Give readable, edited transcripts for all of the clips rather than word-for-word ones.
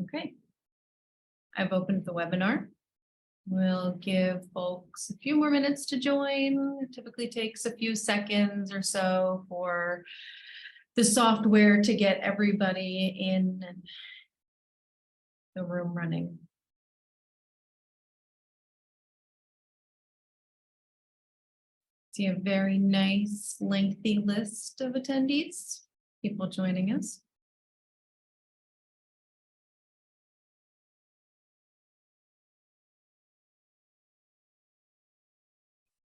Okay, I've opened the webinar. We'll give folks a few more minutes to join. It typically takes a few seconds or so for the software to get everybody in and the room running. See a very nice lengthy list of attendees, people joining us.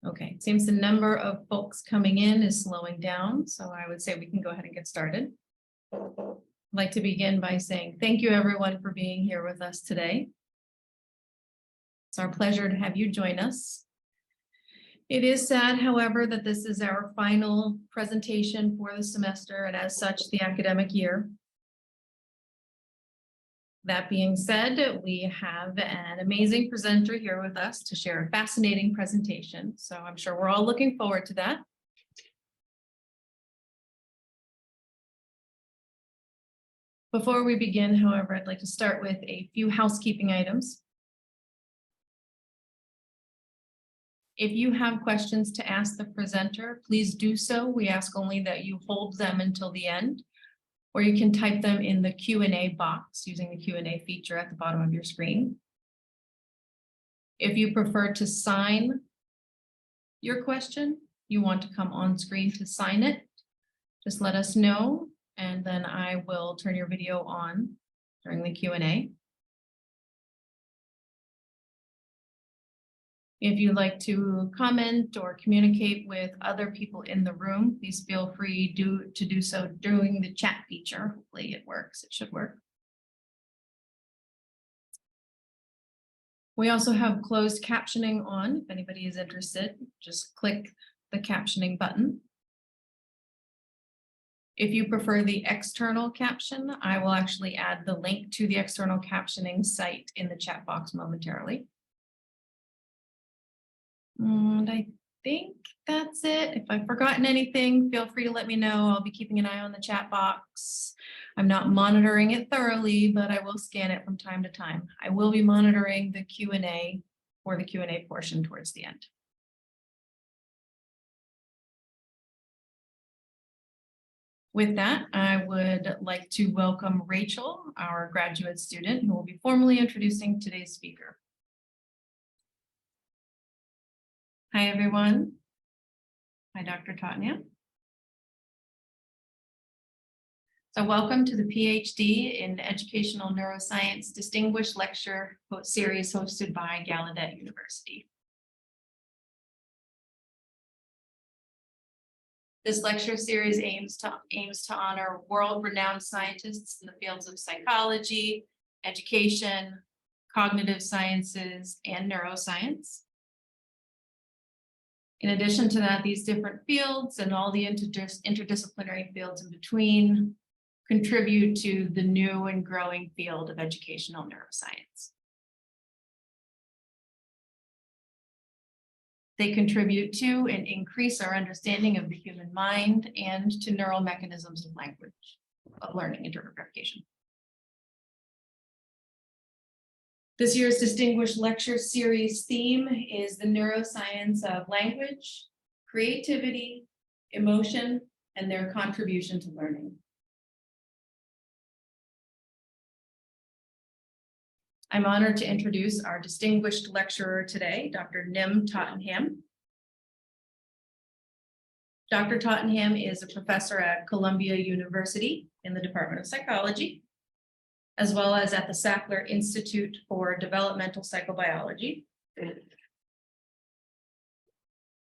Okay, it seems the number of folks coming in is slowing down, so I would say we can go ahead and get started. I'd like to begin by saying thank you everyone for being here with us today. It's our pleasure to have you join us. It is sad, however, that this is our final presentation for the semester and as such the academic year. That being said, we have an amazing presenter here with us to share a fascinating presentation. So I'm sure we're all looking forward to that. Before we begin, however, I'd like to start with a few housekeeping items. If you have questions to ask the presenter, please do so. We ask only that you hold them until the end, or you can type them in the Q&A box using the Q&A feature at the bottom of your screen. If you prefer to sign your question, you want to come on screen to sign it, just let us know, and then I will turn your video on during the Q&A. If you'd like to comment or communicate with other people in the room, please feel free to do so during the chat feature. Hopefully it works. It should work. We also have closed captioning on. If anybody is interested, just click the captioning button. If you prefer the external caption, I will actually add the link to the external captioning site in the chat box momentarily. And I think that's it. If I've forgotten anything, feel free to let me know. I'll be keeping an eye on the chat box. I'm not monitoring it thoroughly, but I will scan it from time to time. I will be monitoring the Q&A or the Q&A portion towards the end. With that, I would like to welcome Rachel, our graduate student, who will be formally introducing today's speaker. Hi, everyone. Hi, Dr. Tottenham. So welcome to the PhD in Educational Neuroscience Distinguished Lecture Series hosted by Gallaudet University. This lecture series aims to honor world-renowned scientists in the fields of psychology, education, cognitive sciences, and neuroscience. In addition to that, these different fields and all the interdisciplinary fields in between contribute to the new and growing field of educational neuroscience. They contribute to and increase our understanding of the human mind and to neural mechanisms of language, of learning, interpretive verification. This year's Distinguished Lecture Series theme is the neuroscience of language, creativity, emotion, and their contribution to learning. I'm honored to introduce our distinguished lecturer today, Dr. Nim Tottenham. Dr. Tottenham is a professor at Columbia University in the Department of Psychology, as well as at the Sackler Institute for Developmental Psychobiology,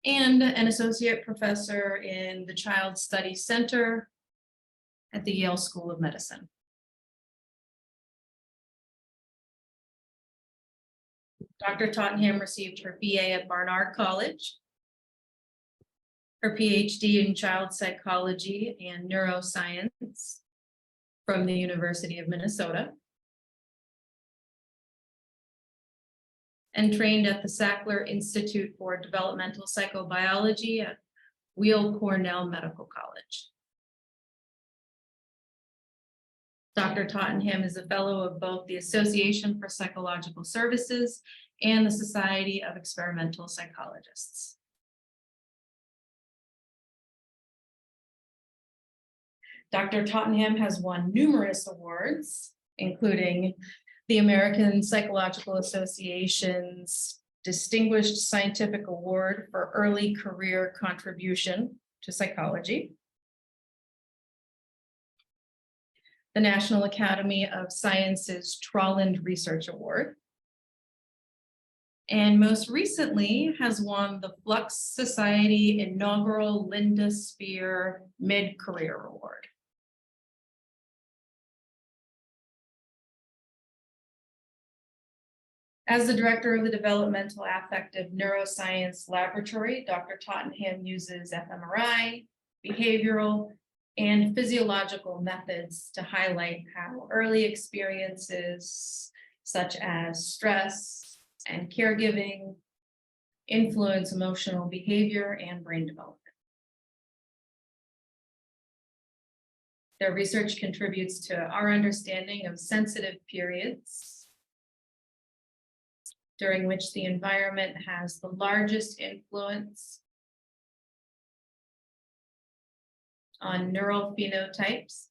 and an associate professor in the Child Study Center at the Yale School of Medicine. Dr. Tottenham received her BA at Barnard College, her PhD in child psychology and neuroscience from the University of Minnesota, and trained at the Sackler Institute for Developmental Psychobiology at Weill Cornell Medical College. Dr. Tottenham is a fellow of both the Association for Psychological Services and the Society of Experimental Psychologists. Dr. Tottenham has won numerous awards, including the American Psychological Association's Distinguished Scientific Award for Early Career Contribution to Psychology, the National Academy of Sciences Trolland Research Award, and most recently has won the Flux Society inaugural Linda Spear Mid-Career Award. As the director of the Developmental Affective Neuroscience Laboratory, Dr. Tottenham uses fMRI, behavioral, and physiological methods to highlight how early experiences such as stress and caregiving influence emotional behavior and brain development. Their research contributes to our understanding of sensitive periods during which the environment has the largest influence on neural phenotypes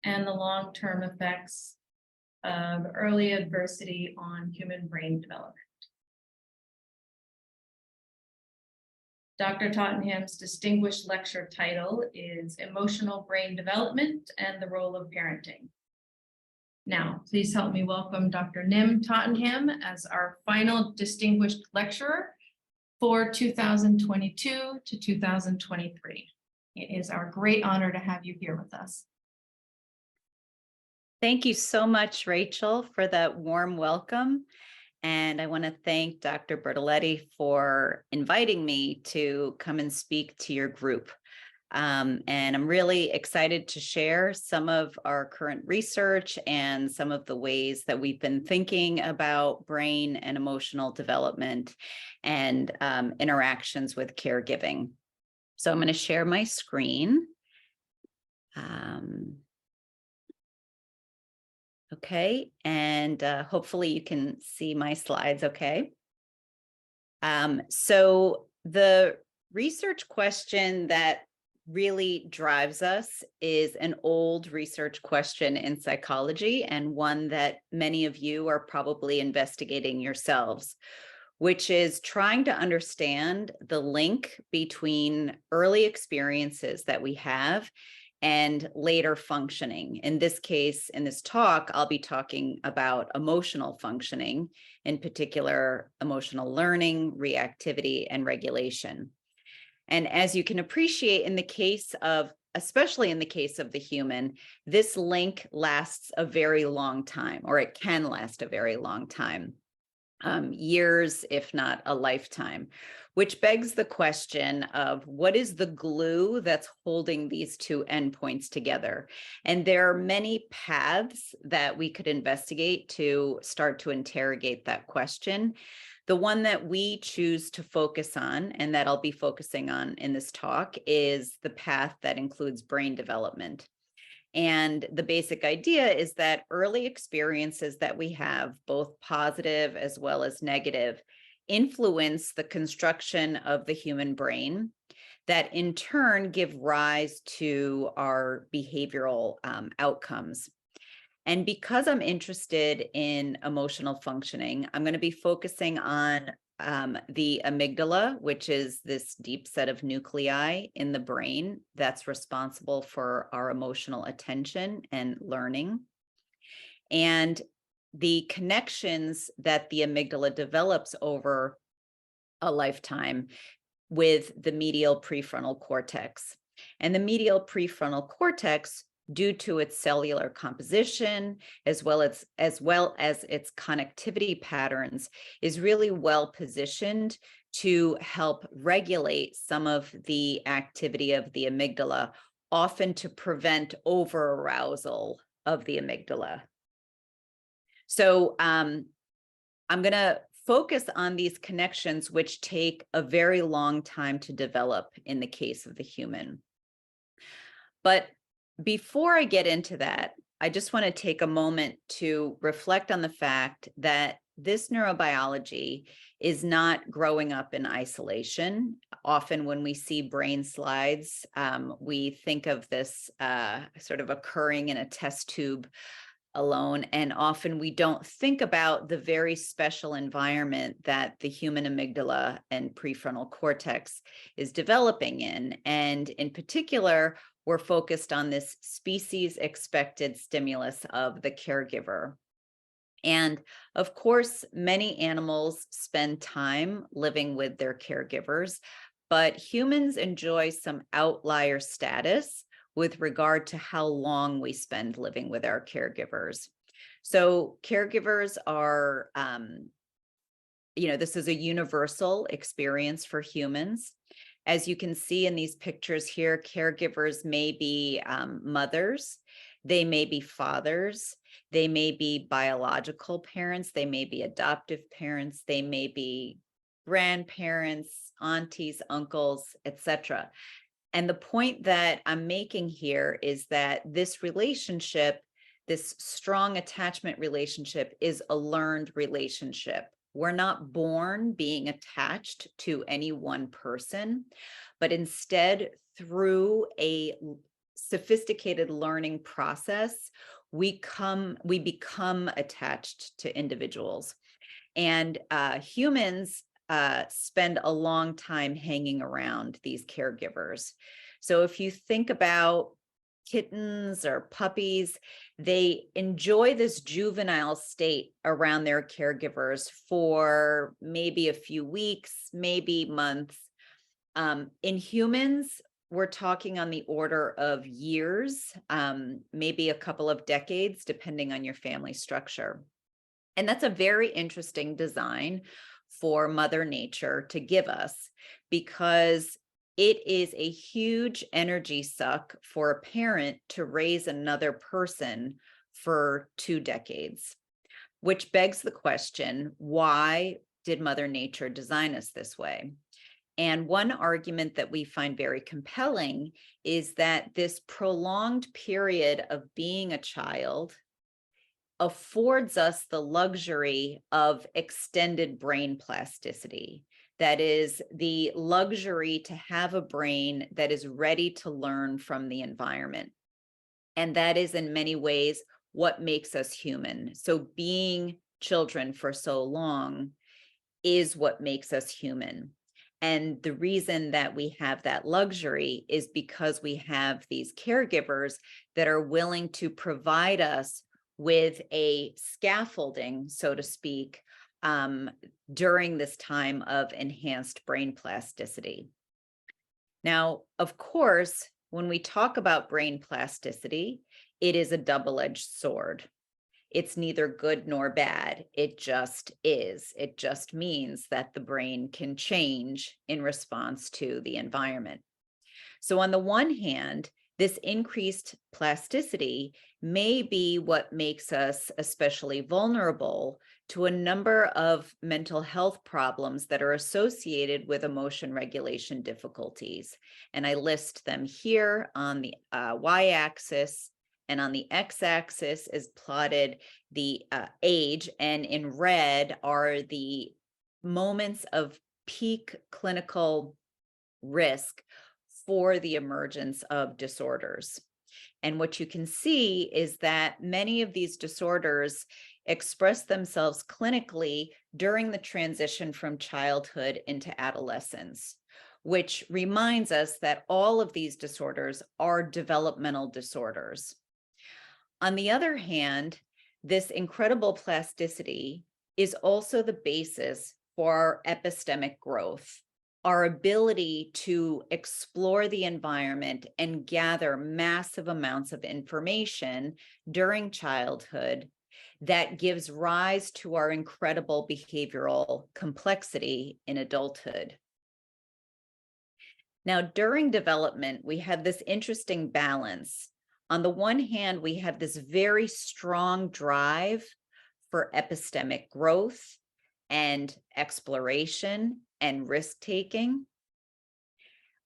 and the long-term effects of early adversity on human brain development. Dr. Tottenham's distinguished lecture title is Emotional Brain Development and the Role of Parenting. Now, please help me welcome Dr. Nim Tottenham as our final distinguished lecturer for 2022 to 2023. It is our great honor to have you here with us. Thank you so much, Rachel, for that warm welcome. And I want to thank Dr. Bertoletti for inviting me to come and speak to your group. And I'm really excited to share some of our current research and some of the ways that we've been thinking about brain and emotional development and interactions with caregiving. So I'm going to share my screen. Okay, and hopefully you can see my slides okay. So the research question that really drives us is an old research question in psychology, and one that many of you are probably investigating yourselves, which is trying to understand the link between early experiences that we have and later functioning. In this case, in this talk, I'll be talking about emotional functioning, in particular, emotional learning, reactivity, and regulation. And as you can appreciate, in the case of, especially in the case of the human, this link lasts a very long time, or it can last a very long time, years, if not a lifetime, which begs the question of what is the glue that's holding these two endpoints together? And there are many paths that we could investigate to start to interrogate that question. The one that we choose to focus on, and that I'll be focusing on in this talk, is the path that includes brain development. And the basic idea is that early experiences that we have, both positive as well as negative, influence the construction of the human brain that in turn give rise to our behavioral outcomes. And because I'm interested in emotional functioning, I'm going to be focusing on the amygdala, which is this deep set of nuclei in the brain that's responsible for our emotional attention and learning, and the connections that the amygdala develops over a lifetime with the medial prefrontal cortex. And the medial prefrontal cortex, due to its cellular composition, as well as its connectivity patterns, is really well positioned to help regulate some of the activity of the amygdala, often to prevent over-arousal of the amygdala. So I'm going to focus on these connections, which take a very long time to develop in the case of the human. But before I get into that, I just want to take a moment to reflect on the fact that this neurobiology is not growing up in isolation. Often when we see brain slides, we think of this sort of occurring in a test tube alone. And often we don't think about the very special environment that the human amygdala and prefrontal cortex is developing in. And in particular, we're focused on this species expected stimulus of the caregiver. And of course, many animals spend time living with their caregivers, but humans enjoy some outlier status with regard to how long we spend living with our caregivers. So caregivers are, this is a universal experience for humans. As you can see in these pictures here, caregivers may be mothers, they may be fathers, they may be biological parents, they may be adoptive parents, they may be grandparents, aunties, uncles, etc. And the point that I'm making here is that this relationship, this strong attachment relationship, is a learned relationship. We're not born being attached to any one person, but instead, through a sophisticated learning process, we become attached to individuals. And humans spend a long time hanging around these caregivers. So if you think about kittens or puppies, they enjoy this juvenile state around their caregivers for maybe a few weeks, maybe months. In humans, we're talking on the order of years, maybe a couple of decades, depending on your family structure. And that's a very interesting design for Mother Nature to give us, because it is a huge energy suck for a parent to raise another person for 2 decades, which begs the question, why did Mother Nature design us this way? And one argument that we find very compelling is that this prolonged period of being a child affords us the luxury of extended brain plasticity. That is, the luxury to have a brain that is ready to learn from the environment. And that is in many ways what makes us human. So being children for so long is what makes us human. And the reason that we have that luxury is because we have these caregivers that are willing to provide us with a scaffolding, so to speak, during this time of enhanced brain plasticity. Now, of course, when we talk about brain plasticity, it is a double-edged sword. It's neither good nor bad. It just is. It just means that the brain can change in response to the environment. So on the one hand, this increased plasticity may be what makes us especially vulnerable to a number of mental health problems that are associated with emotion regulation difficulties. And I list them here on the y-axis, and on the x-axis is plotted the age, and in red are the moments of peak clinical risk for the emergence of disorders. And what you can see is that many of these disorders express themselves clinically during the transition from childhood into adolescence, which reminds us that all of these disorders are developmental disorders. On the other hand, this incredible plasticity is also the basis for our epistemic growth, our ability to explore the environment and gather massive amounts of information during childhood that gives rise to our incredible behavioral complexity in adulthood. Now, during development, we have this interesting balance. On the one hand, we have this very strong drive for epistemic growth and exploration and risk-taking.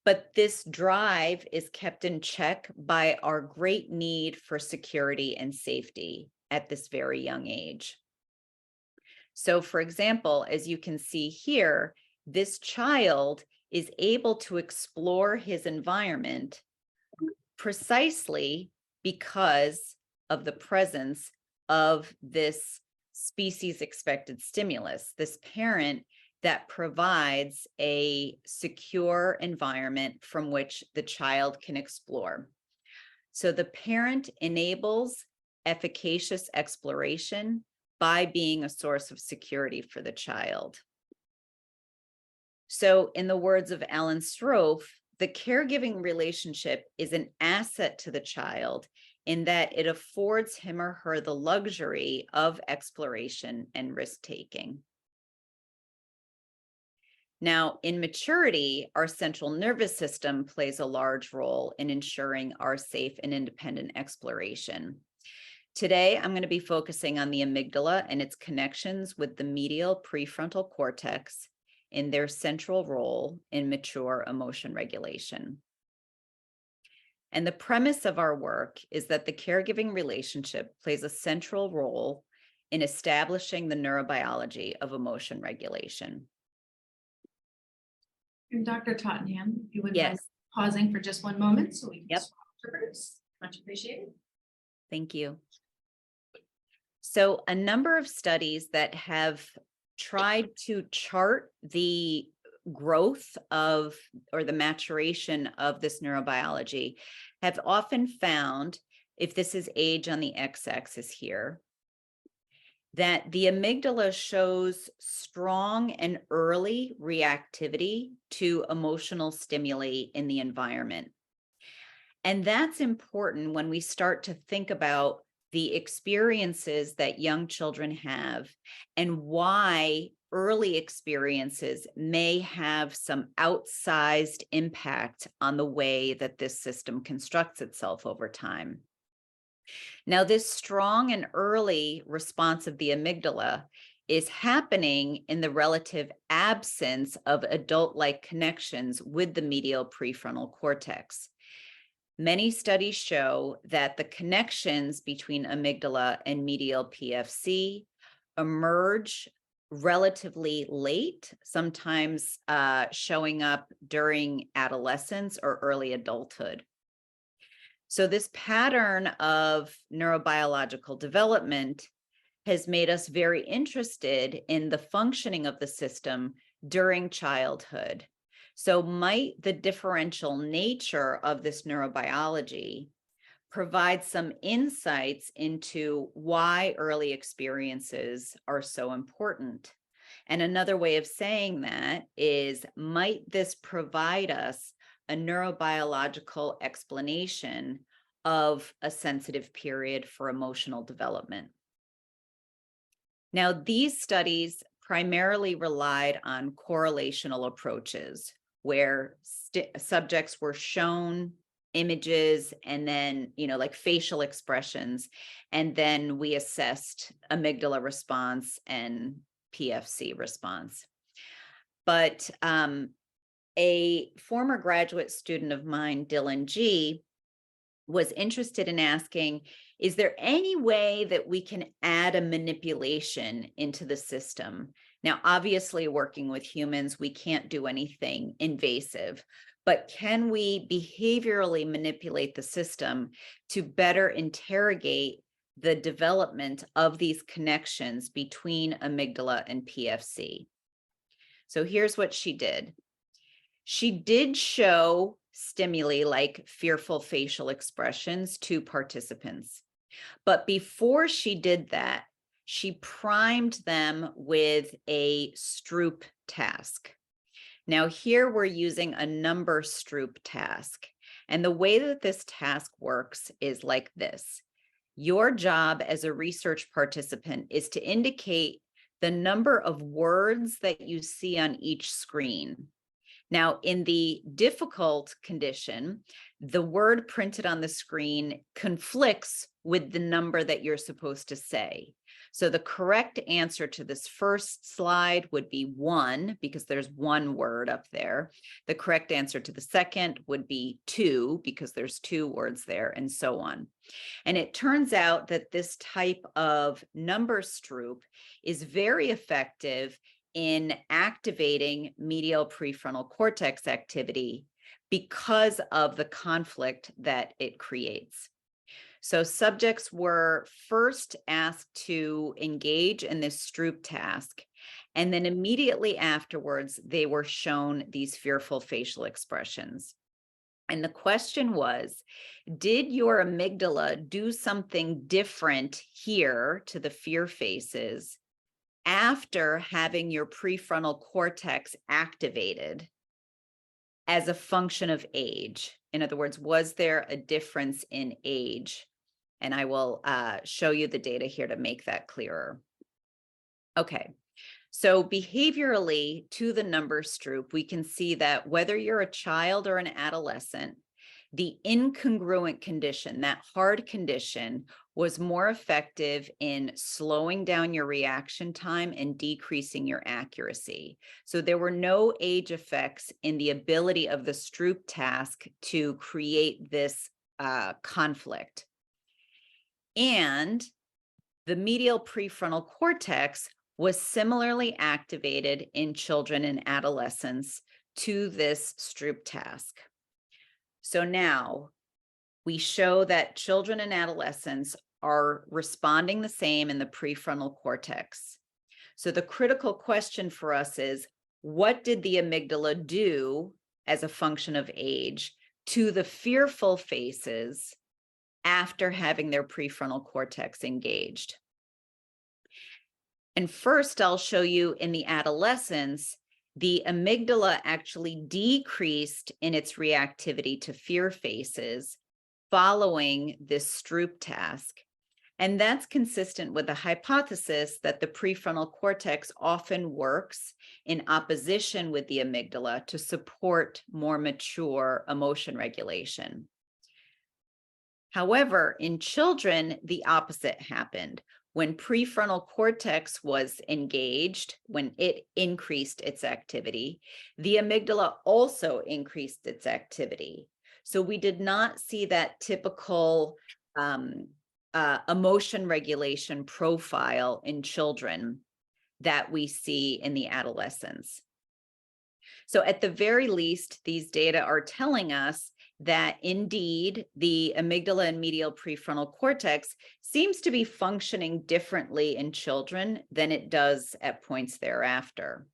But this drive is kept in check by our great need for security and safety at this very young age. So, for example, as you can see here, this child is able to explore his environment precisely because of the presence of this species expected stimulus, this parent that provides a secure environment from which the child can explore. So the parent enables efficacious exploration by being a source of security for the child. So in the words of Alan Strofe, the caregiving relationship is an asset to the child in that it affords him or her the luxury of exploration and risk-taking. Now, in maturity, our central nervous system plays a large role in ensuring our safe and independent exploration. Today, I'm going to be focusing on the amygdala and its connections with the medial prefrontal cortex in their central role in mature emotion regulation. And the premise of our work is that the caregiving relationship plays a central role in establishing the neurobiology of emotion regulation. And Dr. Tottenham, if you would mind Yes. pausing for just one moment so we can Yep. swap interpreters. Much appreciated. Thank you. So a number of studies that have tried to chart the growth of or the maturation of this neurobiology have often found, if this is age on the x-axis here, that the amygdala shows strong and early reactivity to emotional stimuli in the environment. And that's important when we start to think about the experiences that young children have and why early experiences may have some outsized impact on the way that this system constructs itself over time. Now, this strong and early response of the amygdala is happening in the relative absence of adult-like connections with the medial prefrontal cortex. Many studies show that the connections between amygdala and medial PFC emerge relatively late, sometimes showing up during adolescence or early adulthood. So this pattern of neurobiological development has made us very interested in the functioning of the system during childhood. So might the differential nature of this neurobiology provide some insights into why early experiences are so important? And another way of saying that is, might this provide us a neurobiological explanation of a sensitive period for emotional development? Now, these studies primarily relied on correlational approaches where subjects were shown images and then, like facial expressions, and then we assessed amygdala response and PFC response. But a former graduate student of mine, Dylan G., was interested in asking, is there any way that we can add a manipulation into the system? Now, obviously, working with humans, we can't do anything invasive, but can we behaviorally manipulate the system to better interrogate the development of these connections between amygdala and PFC? So here's what she did. She did show stimuli like fearful facial expressions to participants. But before she did that, she primed them with a Stroop task. Now here we're using a number Stroop task. And the way that this task works is like this. Your job as a research participant is to indicate the number of words that you see on each screen. Now, in the difficult condition, the word printed on the screen conflicts with the number that you're supposed to say. So the correct answer to this first slide would be 1, because there's one word up there. The correct answer to the second would be 2, because there's 2 words there, and so on. And it turns out that this type of number stroop is very effective in activating medial prefrontal cortex activity because of the conflict that it creates. So subjects were first asked to engage in this Stroop task, and then immediately afterwards, they were shown these fearful facial expressions. And the question was, did your amygdala do something different here to the fear faces after having your prefrontal cortex activated as a function of age? In other words, was there a difference in age? And I will show you the data here to make that clearer. Okay, so behaviorally to the number Stroop, we can see that whether you're a child or an adolescent, the incongruent condition, that hard condition, was more effective in slowing down your reaction time and decreasing your accuracy. So there were no age effects in the ability of the Stroop task to create this conflict. And the medial prefrontal cortex was similarly activated in children and adolescents to this Stroop task. So now we show that children and adolescents are responding the same in the prefrontal cortex. So the critical question for us is, what did the amygdala do as a function of age to the fearful faces after having their prefrontal cortex engaged? And first, I'll show you in the adolescents, the amygdala actually decreased in its reactivity to fear faces following this Stroop task. And that's consistent with the hypothesis that the prefrontal cortex often works in opposition with the amygdala to support more mature emotion regulation. However, in children, the opposite happened. When prefrontal cortex was engaged, when it increased its activity, the amygdala also increased its activity. So we did not see that typical emotion regulation profile in children that we see in the adolescents. So at the very least, these data are telling us that indeed the amygdala and medial prefrontal cortex seems to be functioning differently in children than it does at points thereafter.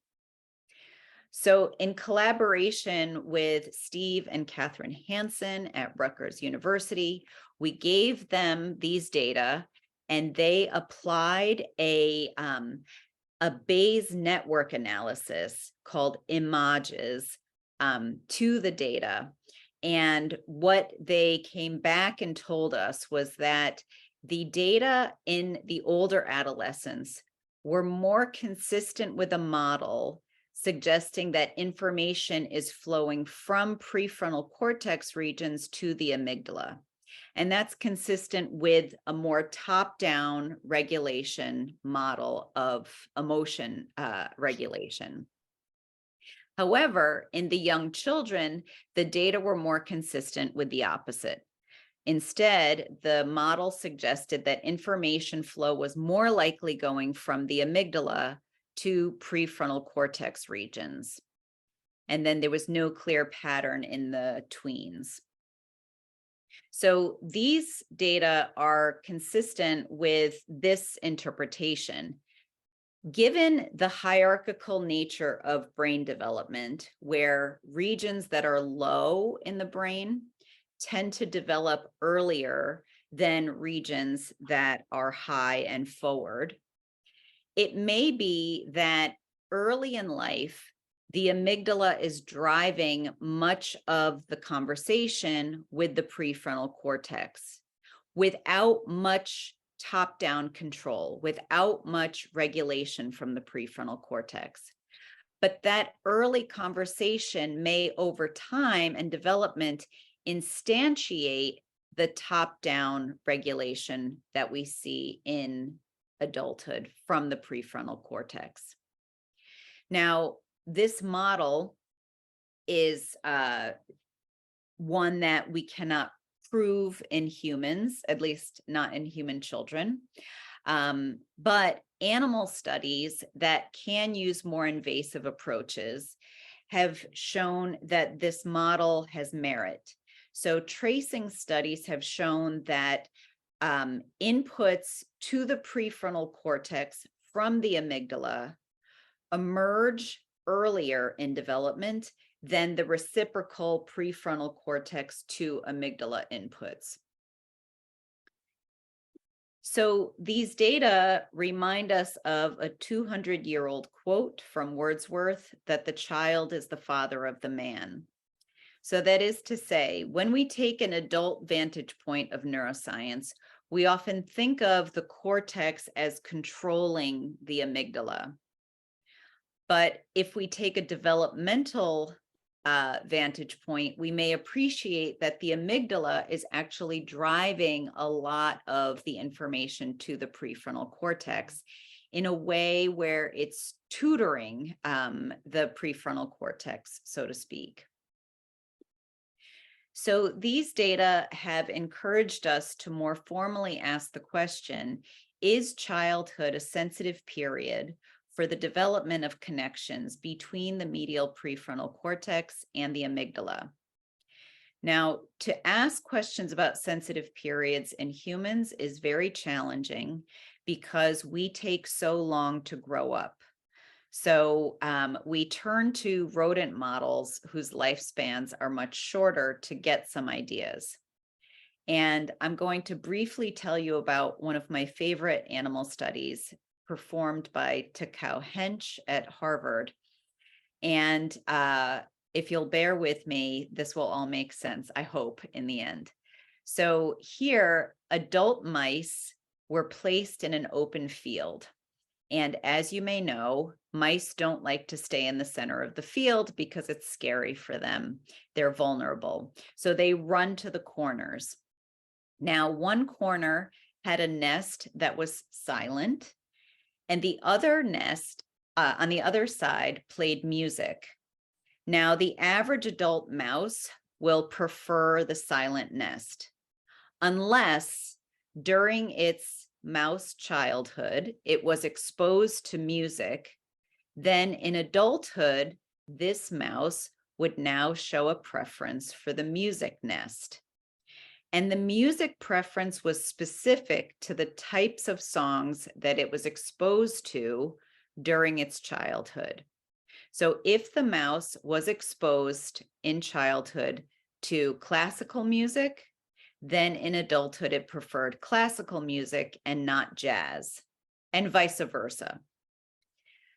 So in collaboration with Steve and Catherine Hansen at Rutgers University, we gave them these data and they applied a Bayes network analysis called images to the data. And what they came back and told us was that the data in the older adolescents were more consistent with a model suggesting that information is flowing from prefrontal cortex regions to the amygdala. And that's consistent with a more top-down regulation model of emotion regulation. However, in the young children, the data were more consistent with the opposite. Instead, the model suggested that information flow was more likely going from the amygdala to prefrontal cortex regions. And then there was no clear pattern in the tweens. So these data are consistent with this interpretation. Given the hierarchical nature of brain development, where regions that are low in the brain tend to develop earlier than regions that are high and forward, it may be that early in life, the amygdala is driving much of the conversation with the prefrontal cortex without much top-down control, without much regulation from the prefrontal cortex. But that early conversation may, over time and development, instantiate the top-down regulation that we see in adulthood from the prefrontal cortex. Now, this model is one that we cannot prove in humans, at least not in human children. But animal studies that can use more invasive approaches have shown that this model has merit. So tracing studies have shown that inputs to the prefrontal cortex from the amygdala emerge earlier in development than the reciprocal prefrontal cortex to amygdala inputs. So these data remind us of a 200-year-old quote from Wordsworth that the child is the father of the man. So that is to say, when we take an adult vantage point of neuroscience, we often think of the cortex as controlling the amygdala. But if we take a developmental vantage point, we may appreciate that the amygdala is actually driving a lot of the information to the prefrontal cortex in a way where it's tutoring the prefrontal cortex, so to speak. So these data have encouraged us to more formally ask the question, is childhood a sensitive period for the development of connections between the medial prefrontal cortex and the amygdala? Now, to ask questions about sensitive periods in humans is very challenging because we take so long to grow up. So we turn to rodent models whose lifespans are much shorter to get some ideas. And I'm going to briefly tell you about one of my favorite animal studies performed by Takao Hench at Harvard. And if you'll bear with me, this will all make sense, I hope, in the end. So here, adult mice were placed in an open field. And as you may know, mice don't like to stay in the center of the field because it's scary for them. They're vulnerable. So they run to the corners. Now, one corner had a nest that was silent, and the other nest on the other side played music. Now, the average adult mouse will prefer the silent nest, unless during its mouse childhood, it was exposed to music. Then in adulthood, this mouse would now show a preference for the music nest. And the music preference was specific to the types of songs that it was exposed to during its childhood. So if the mouse was exposed in childhood to classical music, then in adulthood, it preferred classical music and not jazz, and vice versa.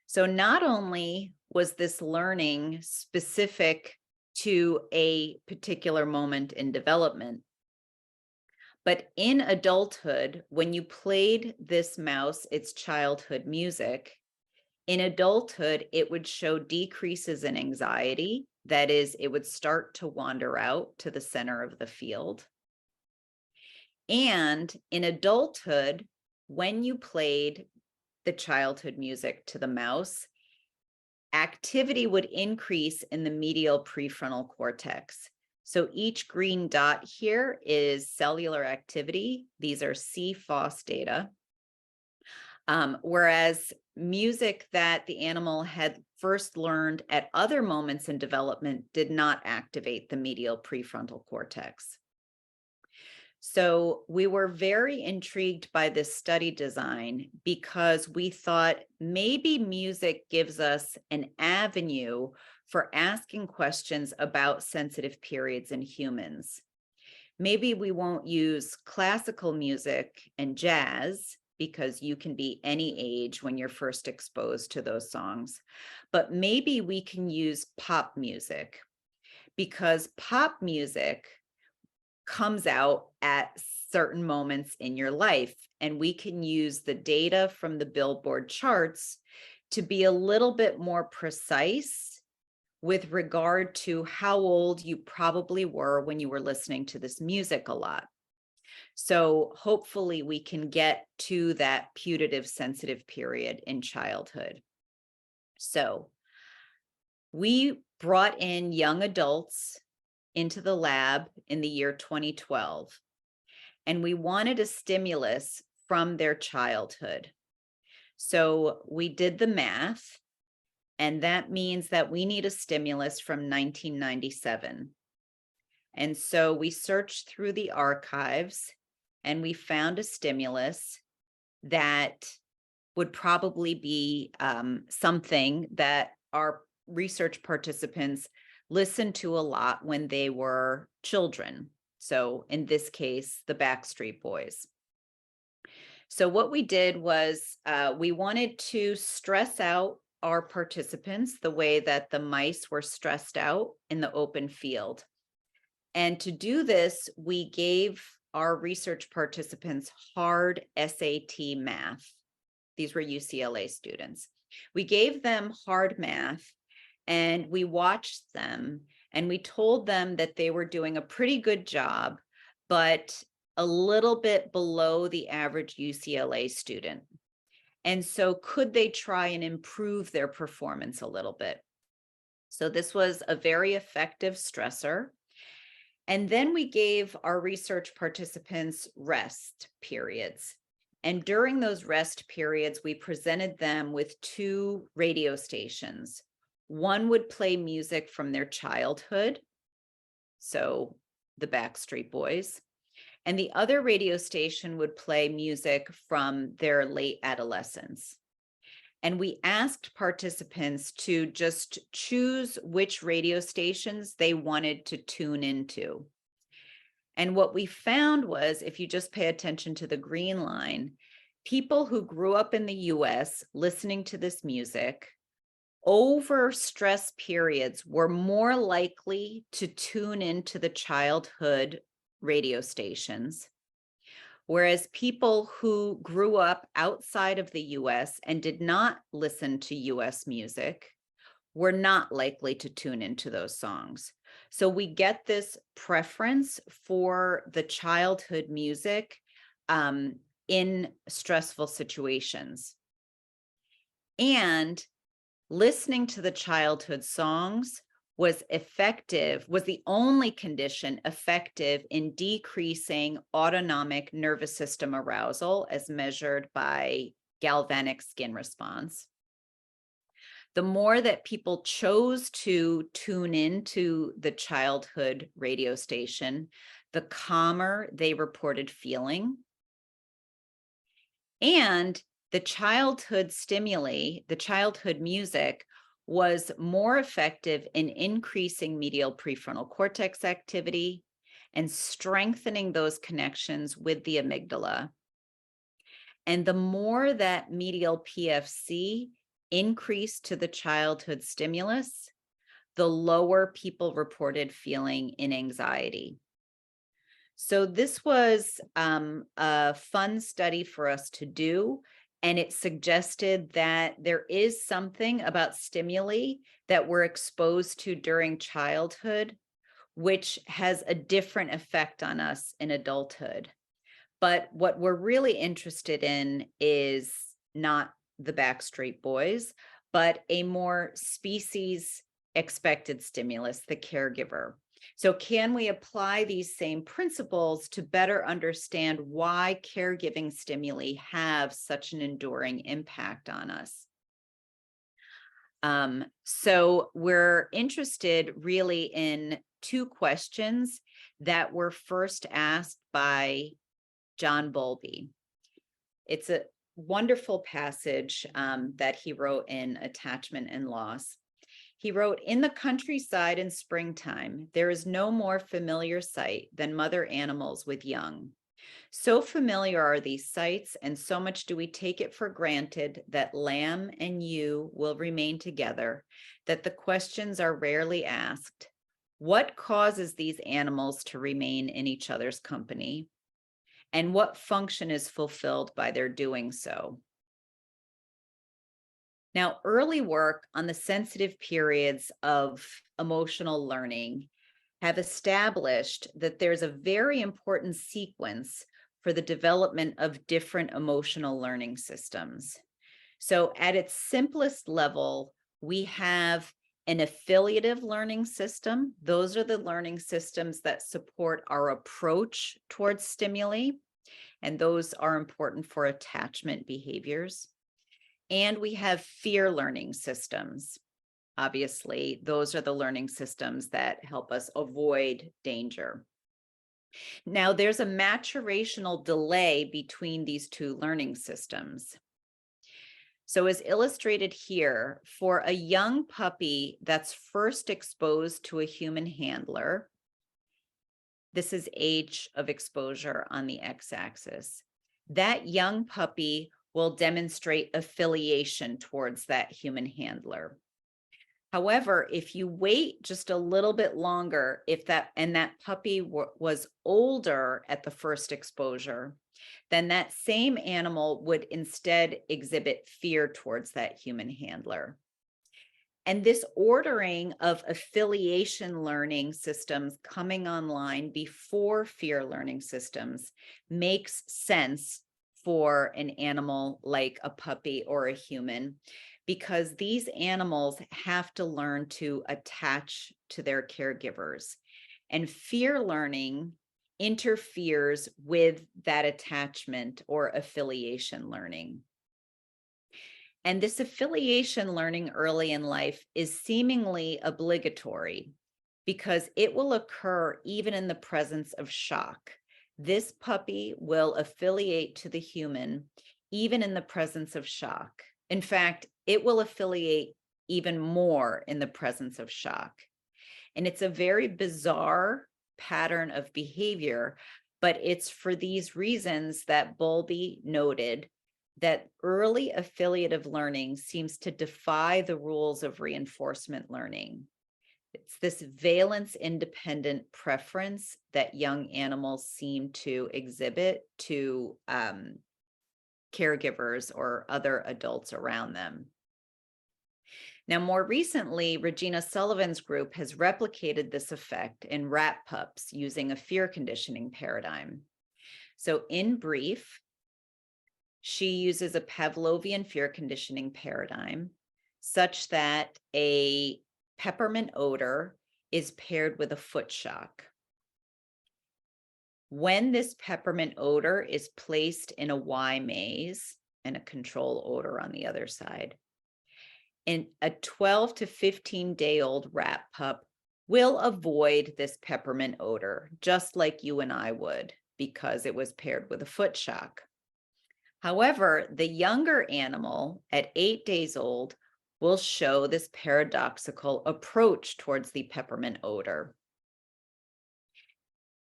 So not only was this learning specific to a particular moment in development, but in adulthood, when you played this mouse its childhood music, in adulthood, it would show decreases in anxiety. That is, it would start to wander out to the center of the field. And in adulthood, when you played the childhood music to the mouse, activity would increase in the medial prefrontal cortex. So each green dot here is cellular activity. These are CFOS data. Whereas music that the animal had first learned at other moments in development did not activate the medial prefrontal cortex. So we were very intrigued by this study design because we thought maybe music gives us an avenue for asking questions about sensitive periods in humans. Maybe we won't use classical music and jazz because you can be any age when you're first exposed to those songs, but maybe we can use pop music because pop music comes out at certain moments in your life. And we can use the data from the Billboard charts to be a little bit more precise with regard to how old you probably were when you were listening to this music a lot. So hopefully we can get to that putative sensitive period in childhood. So we brought in young adults into the lab in the year 2012, and we wanted a stimulus from their childhood. So we did the math, and that means that we need a stimulus from 1997. And so we searched through the archives and we found a stimulus that would probably be something that our research participants listened to a lot when they were children. So in this case, the Backstreet Boys. So what we did was we wanted to stress out our participants the way that the mice were stressed out in the open field. And to do this, we gave our research participants hard SAT math. These were UCLA students. We gave them hard math and we watched them and we told them that they were doing a pretty good job, but a little bit below the average UCLA student. And so could they try and improve their performance a little bit? So this was a very effective stressor. And then we gave our research participants rest periods. And during those rest periods, we presented them with 2 radio stations. One would play music from their childhood, so the Backstreet Boys, and the other radio station would play music from their late adolescence. And we asked participants to just choose which radio stations they wanted to tune into. And what we found was, if you just pay attention to the green line, people who grew up in the US listening to this music over stress periods were more likely to tune into the childhood radio stations, whereas people who grew up outside of the US and did not listen to US music were not likely to tune into those songs. So we get this preference for the childhood music in stressful situations. And listening to the childhood songs was the only condition effective in decreasing autonomic nervous system arousal as measured by galvanic skin response. The more that people chose to tune into the childhood radio station, the calmer they reported feeling. And the childhood stimuli, the childhood music, was more effective in increasing medial prefrontal cortex activity and strengthening those connections with the amygdala. And the more that medial PFC increased to the childhood stimulus, the lower people reported feeling in anxiety. So this was a fun study for us to do. And it suggested that there is something about stimuli that we're exposed to during childhood, which has a different effect on us in adulthood. But what we're really interested in is not the Backstreet Boys, but a more species expected stimulus, the caregiver. So can we apply these same principles to better understand why caregiving stimuli have such an enduring impact on us? So we're interested really in 2 questions that were first asked by John Bowlby. It's a wonderful passage that he wrote in Attachment and Loss. He wrote, "In the countryside in springtime, there is no more familiar sight than mother animals with young. So familiar are these sights, and so much do we take it for granted that lamb and ewe will remain together, that the questions are rarely asked. What causes these animals to remain in each other's company? And what function is fulfilled by their doing so?" Now, early work on the sensitive periods of emotional learning have established that there's a very important sequence for the development of different emotional learning systems. So at its simplest level, we have an affiliative learning system. Those are the learning systems that support our approach towards stimuli, and those are important for attachment behaviors. And we have fear learning systems. Obviously, those are the learning systems that help us avoid danger. Now, there's a maturational delay between these two learning systems. So as illustrated here, for a young puppy that's first exposed to a human handler, this is age of exposure on the x-axis. That young puppy will demonstrate affiliation towards that human handler. However, if you wait just a little bit longer, that puppy was older at the first exposure, then that same animal would instead exhibit fear towards that human handler. And this ordering of affiliation learning systems coming online before fear learning systems makes sense for an animal like a puppy or a human, because these animals have to learn to attach to their caregivers. And fear learning interferes with that attachment or affiliation learning. And this affiliation learning early in life is seemingly obligatory because it will occur even in the presence of shock. This puppy will affiliate to the human even in the presence of shock. In fact, it will affiliate even more in the presence of shock. And it's a very bizarre pattern of behavior, but it's for these reasons that Bowlby noted that early affiliative learning seems to defy the rules of reinforcement learning. It's this valence-independent preference that young animals seem to exhibit to caregivers or other adults around them. Now, more recently, Regina Sullivan's group has replicated this effect in rat pups using a fear conditioning paradigm. So in brief, she uses a Pavlovian fear conditioning paradigm such that a peppermint odor is paired with a foot shock. When this peppermint odor is placed in a Y maze and a control odor on the other side, and a 12 to 15-day-old rat pup will avoid this peppermint odor, just like you and I would, because it was paired with a foot shock. However, the younger animal at 8 days old will show this paradoxical approach towards the peppermint odor.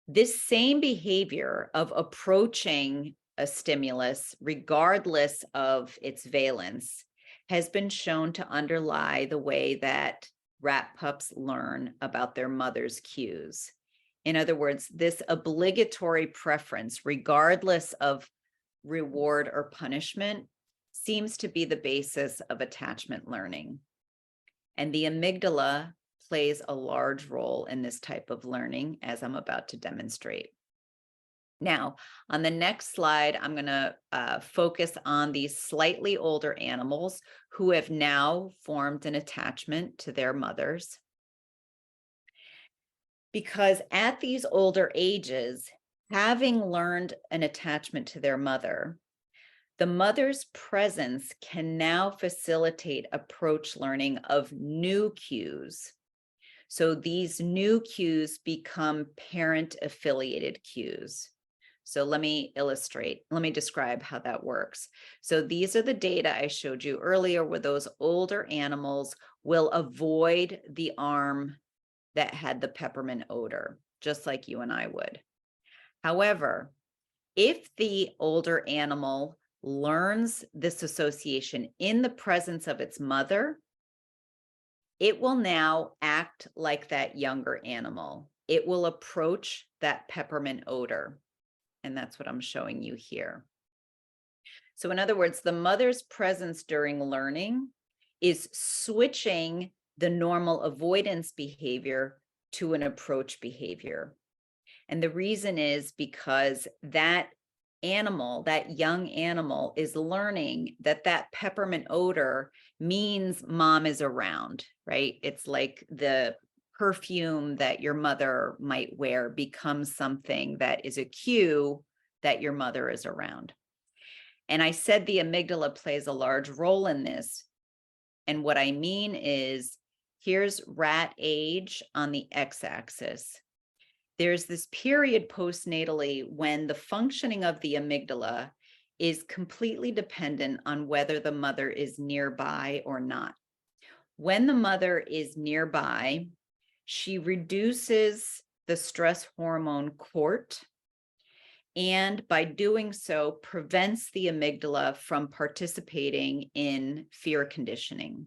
This same behavior of approaching a stimulus, regardless of its valence, has been shown to underlie the way that rat pups learn about their mother's cues. In other words, this obligatory preference, regardless of reward or punishment, seems to be the basis of attachment learning. And the amygdala plays a large role in this type of learning, as I'm about to demonstrate. Now, on the next slide, I'm going to focus on these slightly older animals who have now formed an attachment to their mothers. Because at these older ages, having learned an attachment to their mother, the mother's presence can now facilitate approach learning of new cues. So these new cues become parent-affiliated cues. So let me describe how that works. So these are the data I showed you earlier where those older animals will avoid the arm that had the peppermint odor, just like you and I would. However, if the older animal learns this association in the presence of its mother, it will now act like that younger animal. It will approach that peppermint odor. And that's what I'm showing you here. So in other words, the mother's presence during learning is switching the normal avoidance behavior to an approach behavior. And the reason is because that animal, that young animal, is learning that that peppermint odor means mom is around, right? It's like the perfume that your mother might wear becomes something that is a cue that your mother is around. And I said the amygdala plays a large role in this. And what I mean is, here's rat age on the x-axis. There's this period postnatally when the functioning of the amygdala is completely dependent on whether the mother is nearby or not. When the mother is nearby, she reduces the stress hormone cort, and by doing so, prevents the amygdala from participating in fear conditioning.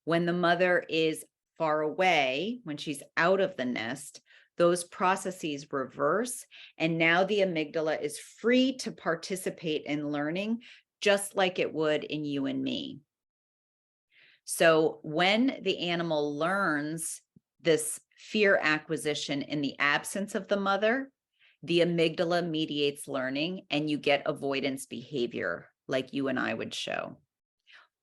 When the mother is far away, when she's out of the nest, those processes reverse, and now the amygdala is free to participate in learning just like it would in you and me. So when the animal learns this fear acquisition in the absence of the mother, the amygdala mediates learning and you get avoidance behavior like you and I would show.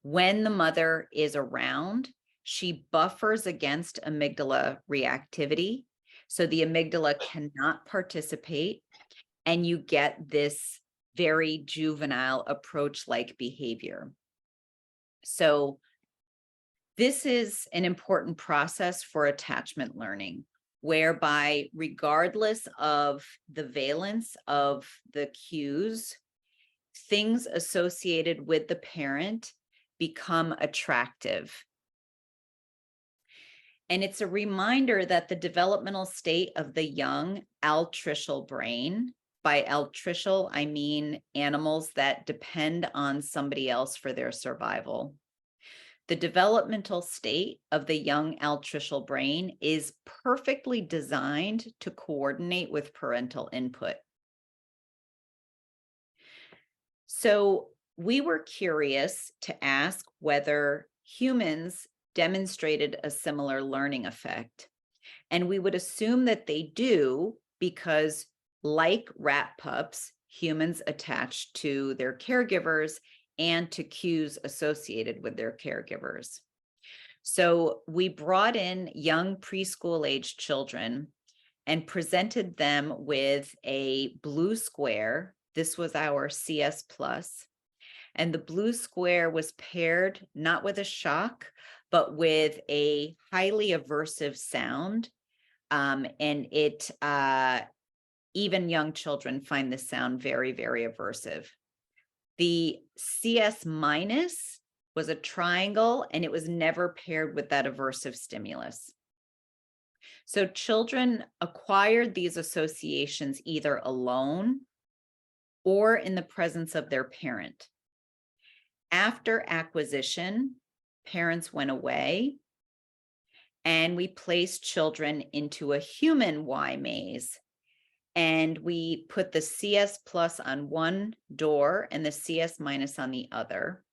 When the mother is around, she buffers against amygdala reactivity. So the amygdala cannot participate, and you get this very juvenile approach-like behavior. So this is an important process for attachment learning, whereby regardless of the valence of the cues, things associated with the parent become attractive. And it's a reminder that the developmental state of the young altricial brain, by altricial, I mean animals that depend on somebody else for their survival. The developmental state of the young altricial brain is perfectly designed to coordinate with parental input. So we were curious to ask whether humans demonstrated a similar learning effect. And we would assume that they do because, like rat pups, humans attach to their caregivers and to cues associated with their caregivers. So we brought in young preschool age children and presented them with a blue square. This was our CS plus. And the blue square was paired not with a shock, but with a highly aversive sound. And it, even young children find this sound very, very aversive. The CS minus was a triangle, and it was never paired with that aversive stimulus. So children acquired these associations either alone or in the presence of their parent. After acquisition, parents went away, and we placed children into a human Y maze. And we put the CS plus on one door and the CS minus on the other.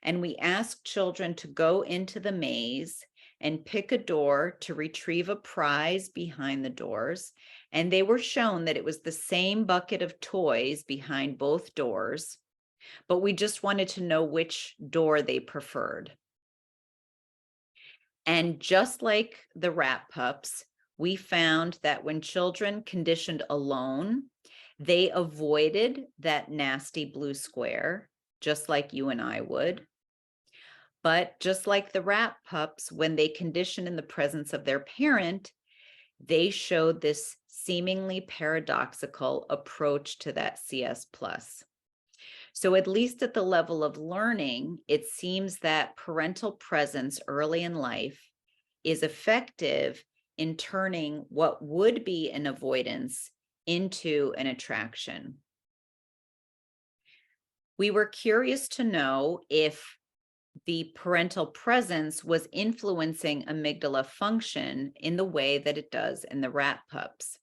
And we asked children to go into the maze and pick a door to retrieve a prize behind the doors. And they were shown that it was the same bucket of toys behind both doors, but we just wanted to know which door they preferred. And just like the rat pups, we found that when children conditioned alone, they avoided that nasty blue square, just like you and I would. But just like the rat pups, when they conditioned in the presence of their parent, they showed this seemingly paradoxical approach to that CS plus. So at least at the level of learning, it seems that parental presence early in life is effective in turning what would be an avoidance into an attraction. We were curious to know if the parental presence was influencing amygdala function in the way that it does in the rat pups.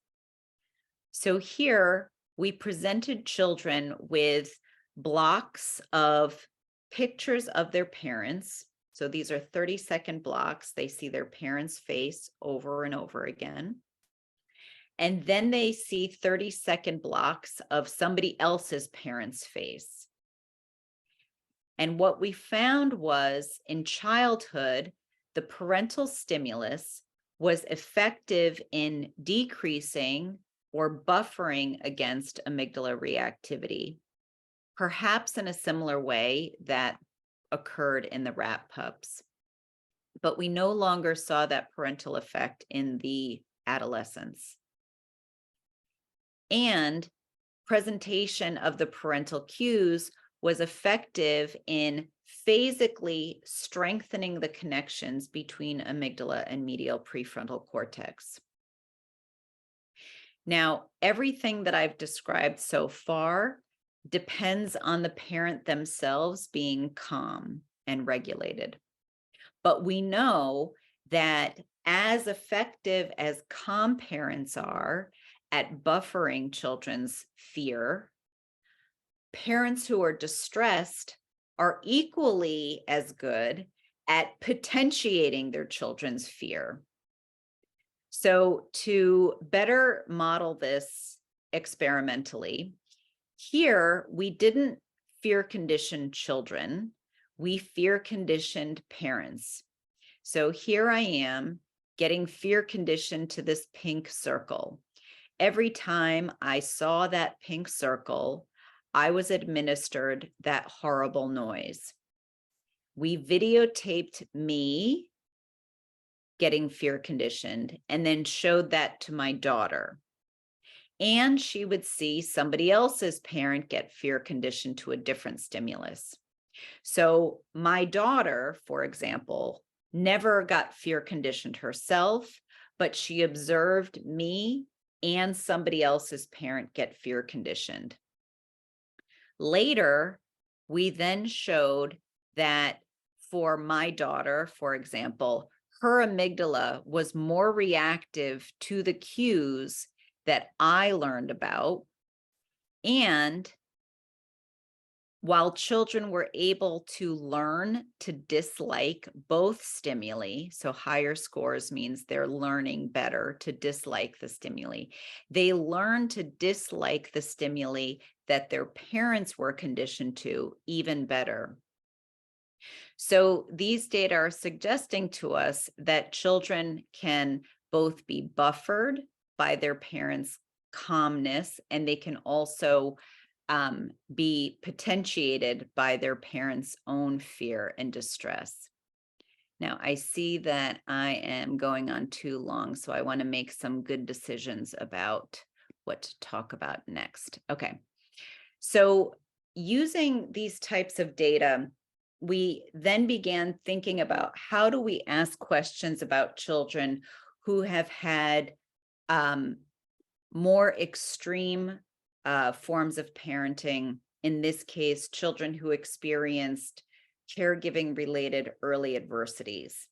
So here we presented children with blocks of pictures of their parents. So these are 30-second blocks. They see their parents' face over and over again. And then they see 30-second blocks of somebody else's parent's face. And what we found was in childhood, the parental stimulus was effective in decreasing or buffering against amygdala reactivity, perhaps in a similar way that occurred in the rat pups. But we no longer saw that parental effect in the adolescents. And presentation of the parental cues was effective in phasically strengthening the connections between amygdala and medial prefrontal cortex. Now, everything that I've described so far depends on the parent themselves being calm and regulated. But we know that as effective as calm parents are at buffering children's fear, parents who are distressed are equally as good at potentiating their children's fear. So to better model this experimentally, here we didn't fear condition children, we fear conditioned parents. So here I am getting fear conditioned to this pink circle. Every time I saw that pink circle, I was administered that horrible noise. We videotaped me getting fear conditioned and then showed that to my daughter. And she would see somebody else's parent get fear conditioned to a different stimulus. So my daughter, for example, never got fear conditioned herself, but she observed me and somebody else's parent get fear conditioned. Later, we then showed that for my daughter, for example, her amygdala was more reactive to the cues that I learned about. And while children were able to learn to dislike both stimuli, so higher scores means they're learning better to dislike the stimuli, they learned to dislike the stimuli that their parents were conditioned to even better. So these data are suggesting to us that children can both be buffered by their parents' calmness, and they can also be potentiated by their parents' own fear and distress. Now, I see that I am going on too long, so I want to make some good decisions about what to talk about next. Okay, so using these types of data, we then began thinking about how do we ask questions about children who have had more extreme forms of parenting, in this case, children who experienced caregiving-related early adversities.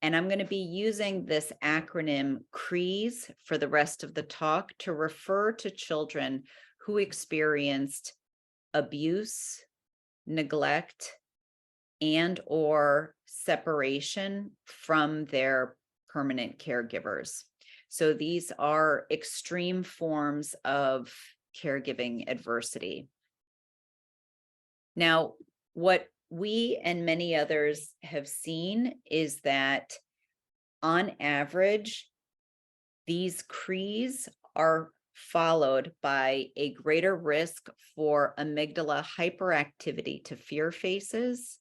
And I'm going to be using this acronym CREAS for the rest of the talk to refer to children who experienced abuse, neglect, and or separation from their permanent caregivers. So these are extreme forms of caregiving adversity. Now, what we and many others have seen is that on average, these CREAS are followed by a greater risk for amygdala hyperactivity to fear faces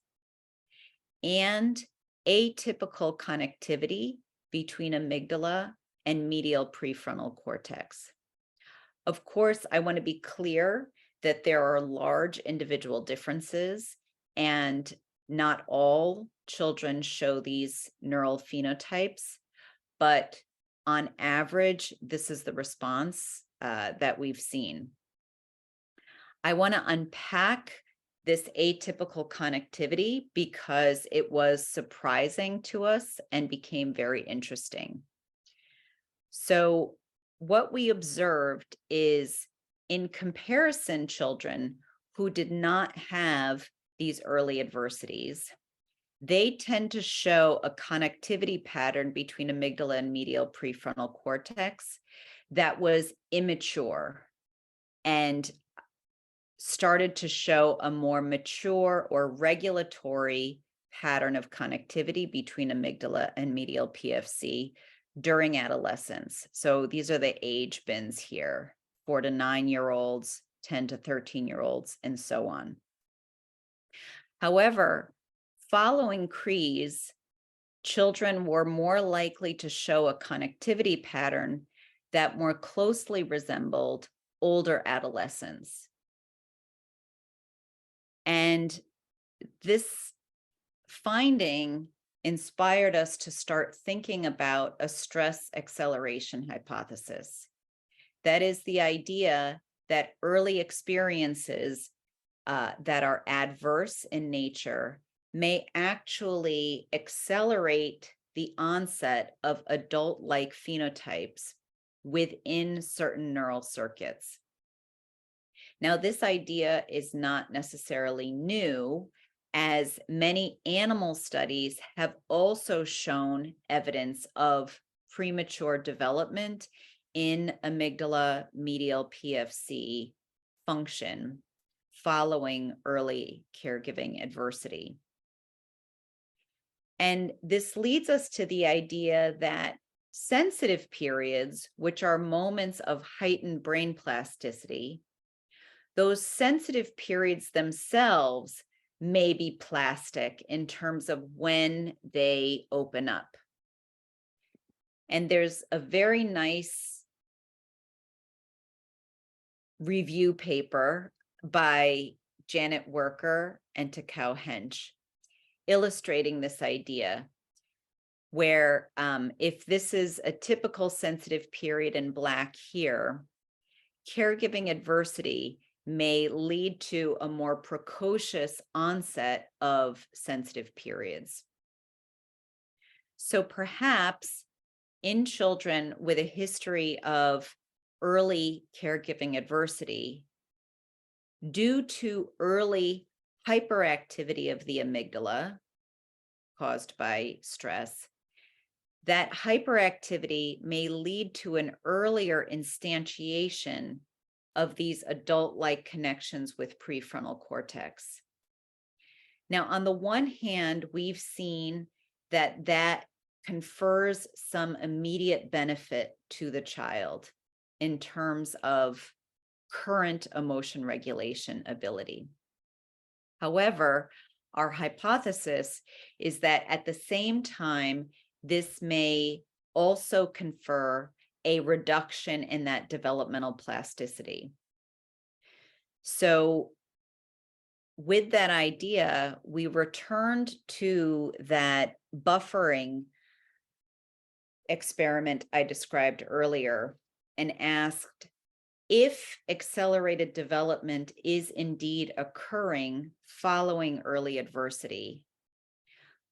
and atypical connectivity between amygdala and medial prefrontal cortex. Of course, I want to be clear that there are large individual differences, and not all children show these neural phenotypes, but on average, this is the response that we've seen. I want to unpack this atypical connectivity because it was surprising to us and became very interesting. So what we observed is, in comparison, children who did not have these early adversities, they tend to show a connectivity pattern between amygdala and medial prefrontal cortex that was immature and started to show a more mature or regulatory pattern of connectivity between amygdala and medial PFC during adolescence. So these are the age bins here, 4 to 9-year-olds, 10 to 13-year-olds, and so on. However, following CREES, children were more likely to show a connectivity pattern that more closely resembled older adolescents. And this finding inspired us to start thinking about a stress acceleration hypothesis. That is the idea that early experiences that are adverse in nature may actually accelerate the onset of adult-like phenotypes within certain neural circuits. Now, this idea is not necessarily new, as many animal studies have also shown evidence of premature development in amygdala medial PFC function following early caregiving adversity. And this leads us to the idea that sensitive periods, which are moments of heightened brain plasticity, those sensitive periods themselves may be plastic in terms of when they open up. And there's a very nice review paper by Janet Worker and Takao Hench illustrating this idea, where if this is a typical sensitive period in Black here, caregiving adversity may lead to a more precocious onset of sensitive periods. So perhaps in children with a history of early caregiving adversity, due to early hyperactivity of the amygdala caused by stress, that hyperactivity may lead to an earlier instantiation of these adult-like connections with prefrontal cortex. Now, on the one hand, we've seen that that confers some immediate benefit to the child in terms of current emotion regulation ability. However, our hypothesis is that at the same time, this may also confer a reduction in that developmental plasticity. So with that idea, we returned to that buffering experiment I described earlier and asked, if accelerated development is indeed occurring following early adversity,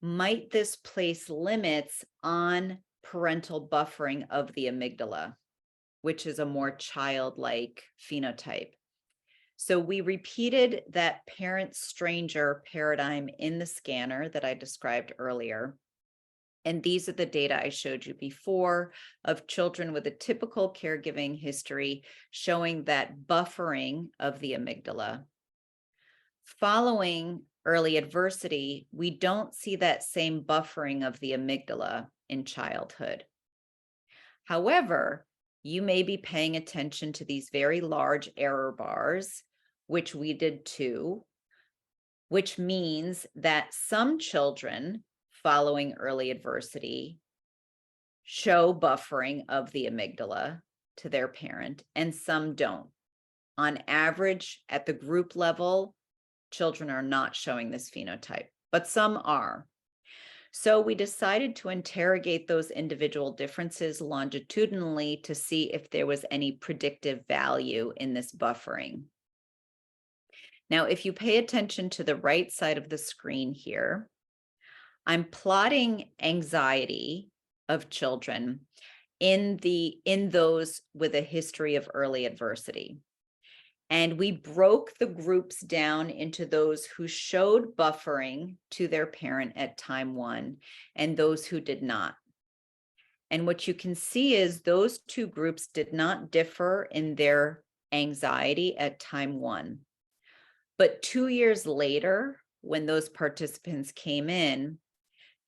might this place limits on parental buffering of the amygdala, which is a more childlike phenotype? So we repeated that parent-stranger paradigm in the scanner that I described earlier. And these are the data I showed you before of children with a typical caregiving history showing that buffering of the amygdala. Following early adversity, we don't see that same buffering of the amygdala in childhood. However, you may be paying attention to these very large error bars, which we did too, which means that some children following early adversity show buffering of the amygdala to their parent, and some don't. On average, at the group level, children are not showing this phenotype, but some are. So we decided to interrogate those individual differences longitudinally to see if there was any predictive value in this buffering. Now, if you pay attention to the right side of the screen here, I'm plotting anxiety of children in those with a history of early adversity. And we broke the groups down into those who showed buffering to their parent at time 1 and those who did not. And what you can see is those two groups did not differ in their anxiety at time 1. But 2 years later, when those participants came in,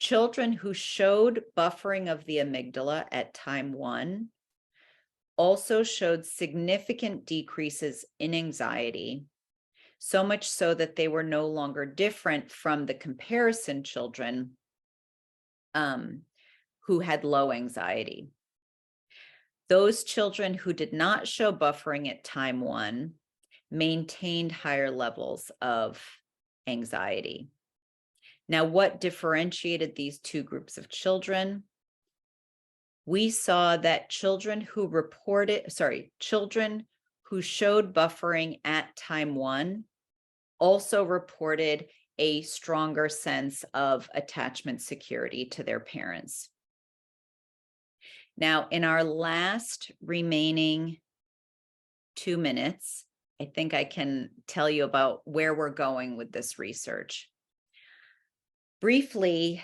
children who showed buffering of the amygdala at time 1 also showed significant decreases in anxiety, so much so that they were no longer different from the comparison children who had low anxiety. Those children who did not show buffering at time 1 maintained higher levels of anxiety. Now, what differentiated these two groups of children? We saw that children who showed buffering at time 1 also reported a stronger sense of attachment security to their parents. Now, in our last remaining 2 minutes, I think I can tell you about where we're going with this research. Briefly,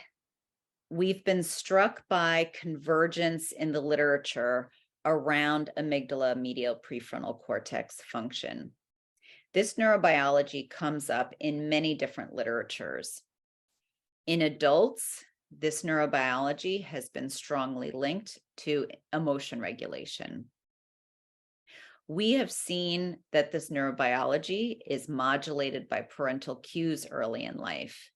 we've been struck by convergence in the literature around amygdala medial prefrontal cortex function. This neurobiology comes up in many different literatures. In adults, this neurobiology has been strongly linked to emotion regulation. We have seen that this neurobiology is modulated by parental cues early in life.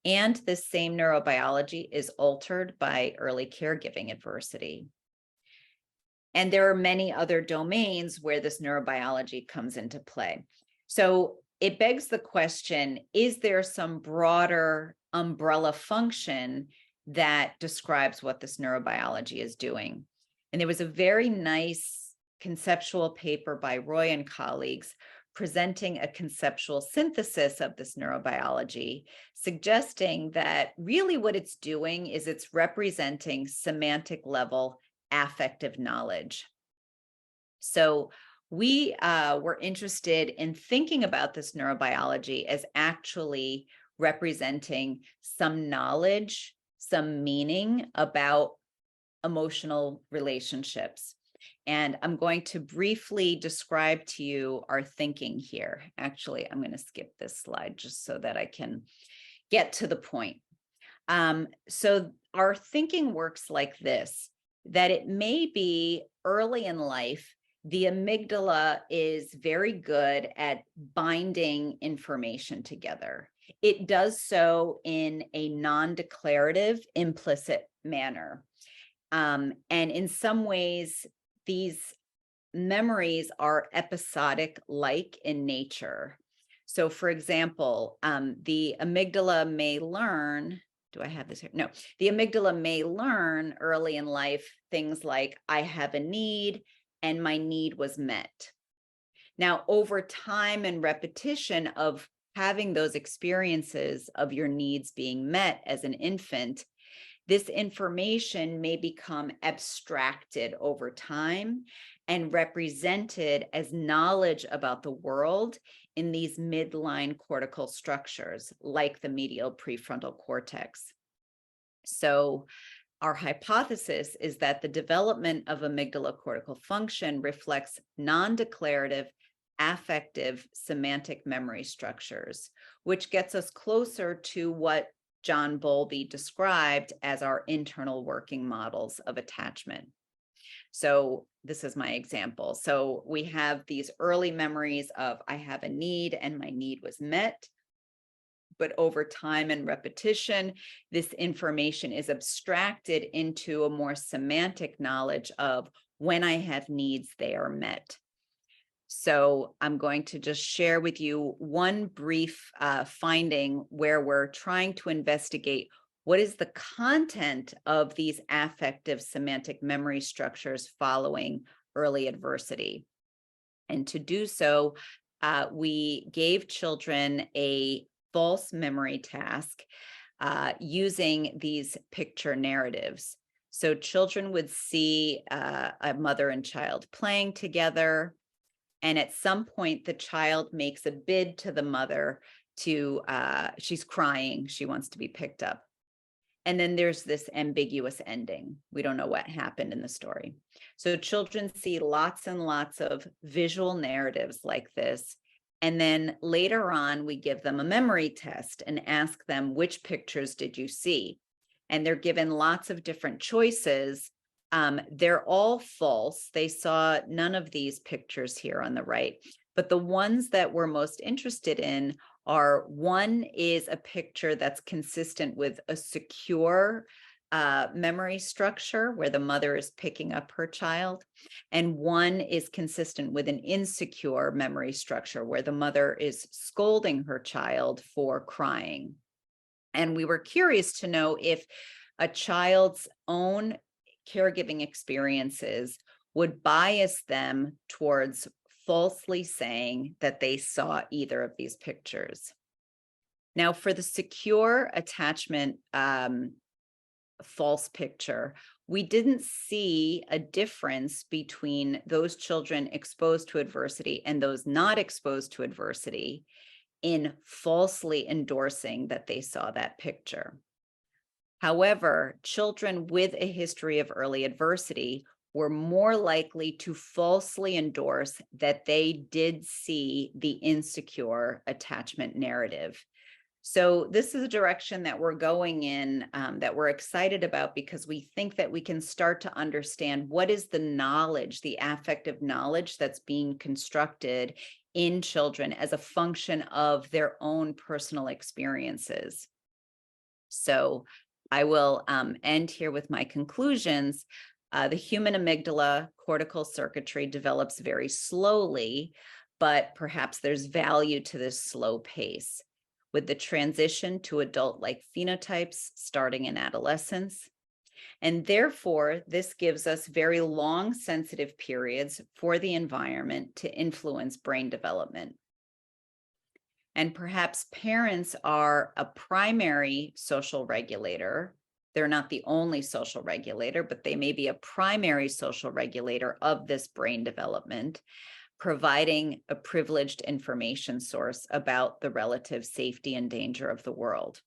And this same neurobiology is altered by early caregiving adversity. And there are many other domains where this neurobiology comes into play. So it begs the question, is there some broader umbrella function that describes what this neurobiology is doing? And there was a very nice conceptual paper by Roy and colleagues presenting a conceptual synthesis of this neurobiology, suggesting that really what it's doing is it's representing semantic level affective knowledge. So we were interested in thinking about this neurobiology as actually representing some knowledge, some meaning about emotional relationships. And I'm going to briefly describe to you our thinking here. Actually, I'm going to skip this slide just so that I can get to the point. So our thinking works like this, that it may be early in life, the amygdala is very good at binding information together. It does so in a non-declarative, implicit manner. And in some ways, these memories are episodic-like in nature. So for example, the amygdala may learn, do I have this here? No, the amygdala may learn early in life things like, I have a need and my need was met. Now, over time and repetition of having those experiences of your needs being met as an infant, this information may become abstracted over time and represented as knowledge about the world in these midline cortical structures, like the medial prefrontal cortex. So our hypothesis is that the development of amygdala cortical function reflects non-declarative, affective, semantic memory structures, which gets us closer to what John Bowlby described as our internal working models of attachment. So this is my example. So we have these early memories of I have a need and my need was met. But over time and repetition, this information is abstracted into a more semantic knowledge of when I have needs, they are met. So I'm going to just share with you one brief finding where we're trying to investigate what is the content of these affective semantic memory structures following early adversity. And to do so, we gave children a false memory task using these picture narratives. So children would see a mother and child playing together. And at some point, the child makes a bid to the mother to, she's crying, she wants to be picked up. And then there's this ambiguous ending. We don't know what happened in the story. So children see lots and lots of visual narratives like this. And then later on, we give them a memory test and ask them, which pictures did you see? And they're given lots of different choices. They're all false. They saw none of these pictures here on the right. But the ones that we're most interested in are, one is a picture that's consistent with a secure memory structure where the mother is picking up her child, and one is consistent with an insecure memory structure where the mother is scolding her child for crying. And we were curious to know if a child's own caregiving experiences would bias them towards falsely saying that they saw either of these pictures. Now, for the secure attachment false picture, we didn't see a difference between those children exposed to adversity and those not exposed to adversity in falsely endorsing that they saw that picture. However, children with a history of early adversity were more likely to falsely endorse that they did see the insecure attachment narrative. So this is a direction that we're going in, that we're excited about, because we think that we can start to understand what is the knowledge, the affective knowledge that's being constructed in children as a function of their own personal experiences. So I will end here with my conclusions. The human amygdala cortical circuitry develops very slowly, but perhaps there's value to this slow pace, with the transition to adult-like phenotypes starting in adolescence. And therefore, this gives us very long sensitive periods for the environment to influence brain development. And perhaps parents are a primary social regulator. They're not the only social regulator, but they may be a primary social regulator of this brain development, providing a privileged information source about the relative safety and danger of the world.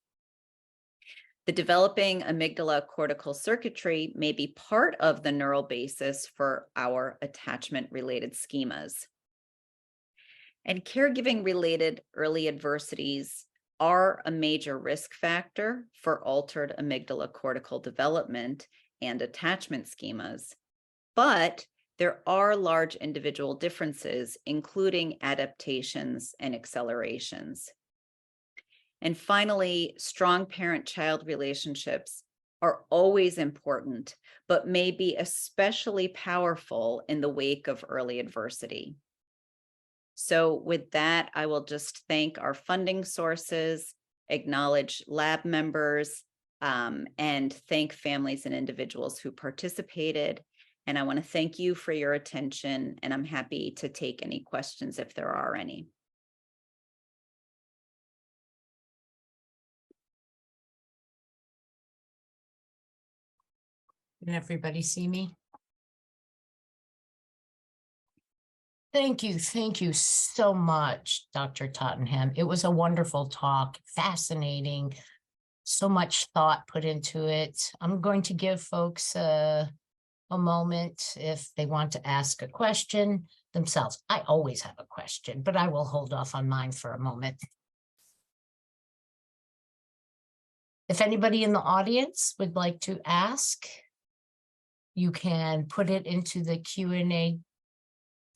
The developing amygdala cortical circuitry may be part of the neural basis for our attachment-related schemas. And caregiving-related early adversities are a major risk factor for altered amygdala cortical development and attachment schemas, but there are large individual differences, including adaptations and accelerations. And finally, strong parent-child relationships are always important, but may be especially powerful in the wake of early adversity. So with that, I will just thank our funding sources, acknowledge lab members, and thank families and individuals who participated. And I want to thank you for your attention, and I'm happy to take any questions if there are any. Can everybody see me? Thank you so much, Dr. Tottenham. It was a wonderful talk, fascinating, so much thought put into it. I'm going to give folks a moment if they want to ask a question themselves. I always have a question, but I will hold off on mine for a moment. If anybody in the audience would like to ask, you can put it into the Q&A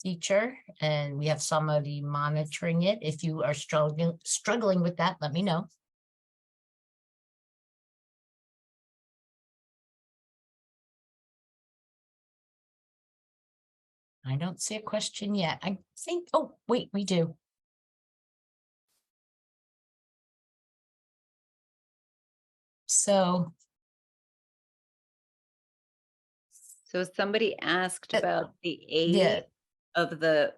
feature, and we have somebody monitoring it. If you are struggling with that, let me know. I don't see a question yet. I think, oh, wait, we do. So somebody asked about the age of the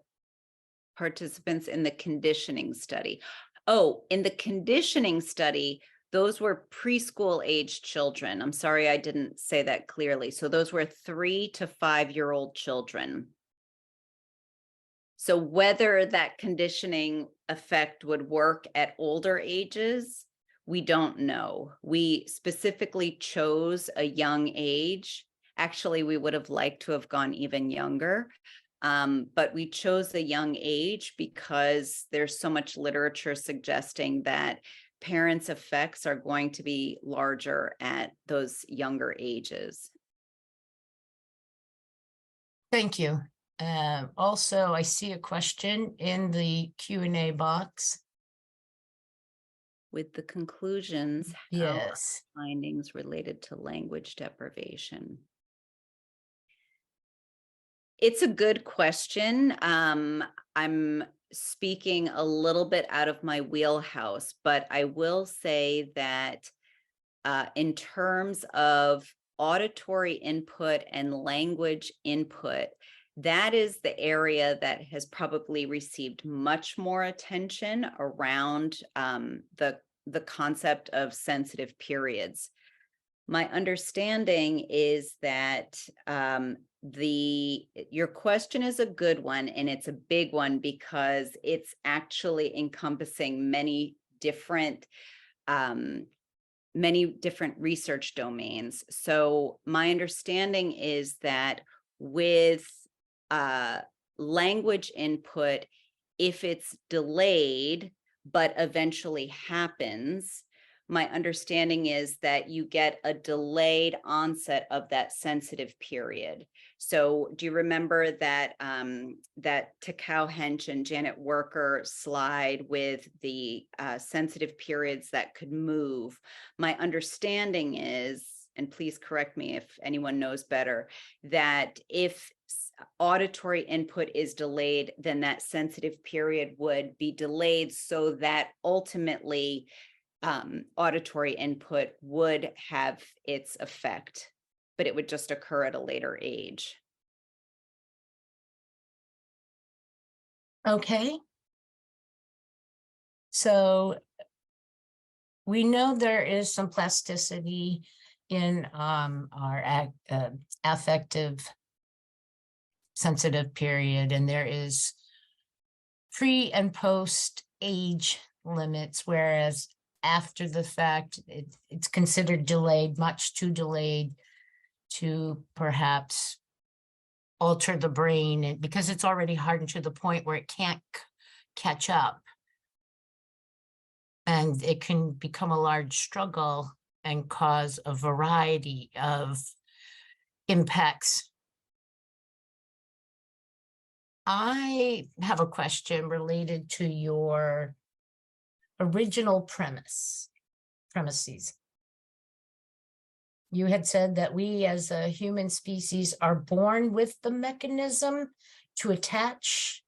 participants in the conditioning study. Oh, in the conditioning study, those were preschool age children. I'm sorry, I didn't say that clearly. So those were 3 to 5-year-old children. So whether that conditioning effect would work at older ages, We don't know. We specifically chose a young age. Actually, we would have liked to have gone even younger. But we chose a young age because there's so much literature suggesting that parents' effects are going to be larger at those younger ages. Thank you. Also, I see a question in the Q&A box. With the conclusions, how are Yes. findings related to language deprivation? It's a good question. I'm speaking a little bit out of my wheelhouse, but I will say that in terms of auditory input and language input, that is the area that has probably received much more attention around the concept of sensitive periods. My understanding is that your question is a good one, and it's a big one because it's actually encompassing many different research domains. So my understanding is that with language input, if it's delayed but eventually happens, my understanding is that you get a delayed onset of that sensitive period. So do you remember that that Takao Hench and Janet Worker slide with the sensitive periods that could move? My understanding is, and please correct me if anyone knows better, that if auditory input is delayed, then that sensitive period would be delayed so that ultimately auditory input would have its effect, but it would just occur at a later age. Okay. So we know there is some plasticity in our affective sensitive period, and there is pre and post age limits, whereas after the fact, it's considered delayed, much too delayed to perhaps alter the brain, and because it's already hardened to the point where it can't catch up. And it can become a large struggle and cause a variety of impacts. I have a question related to your original premises. You had said that we as a human species are born with the mechanism to attach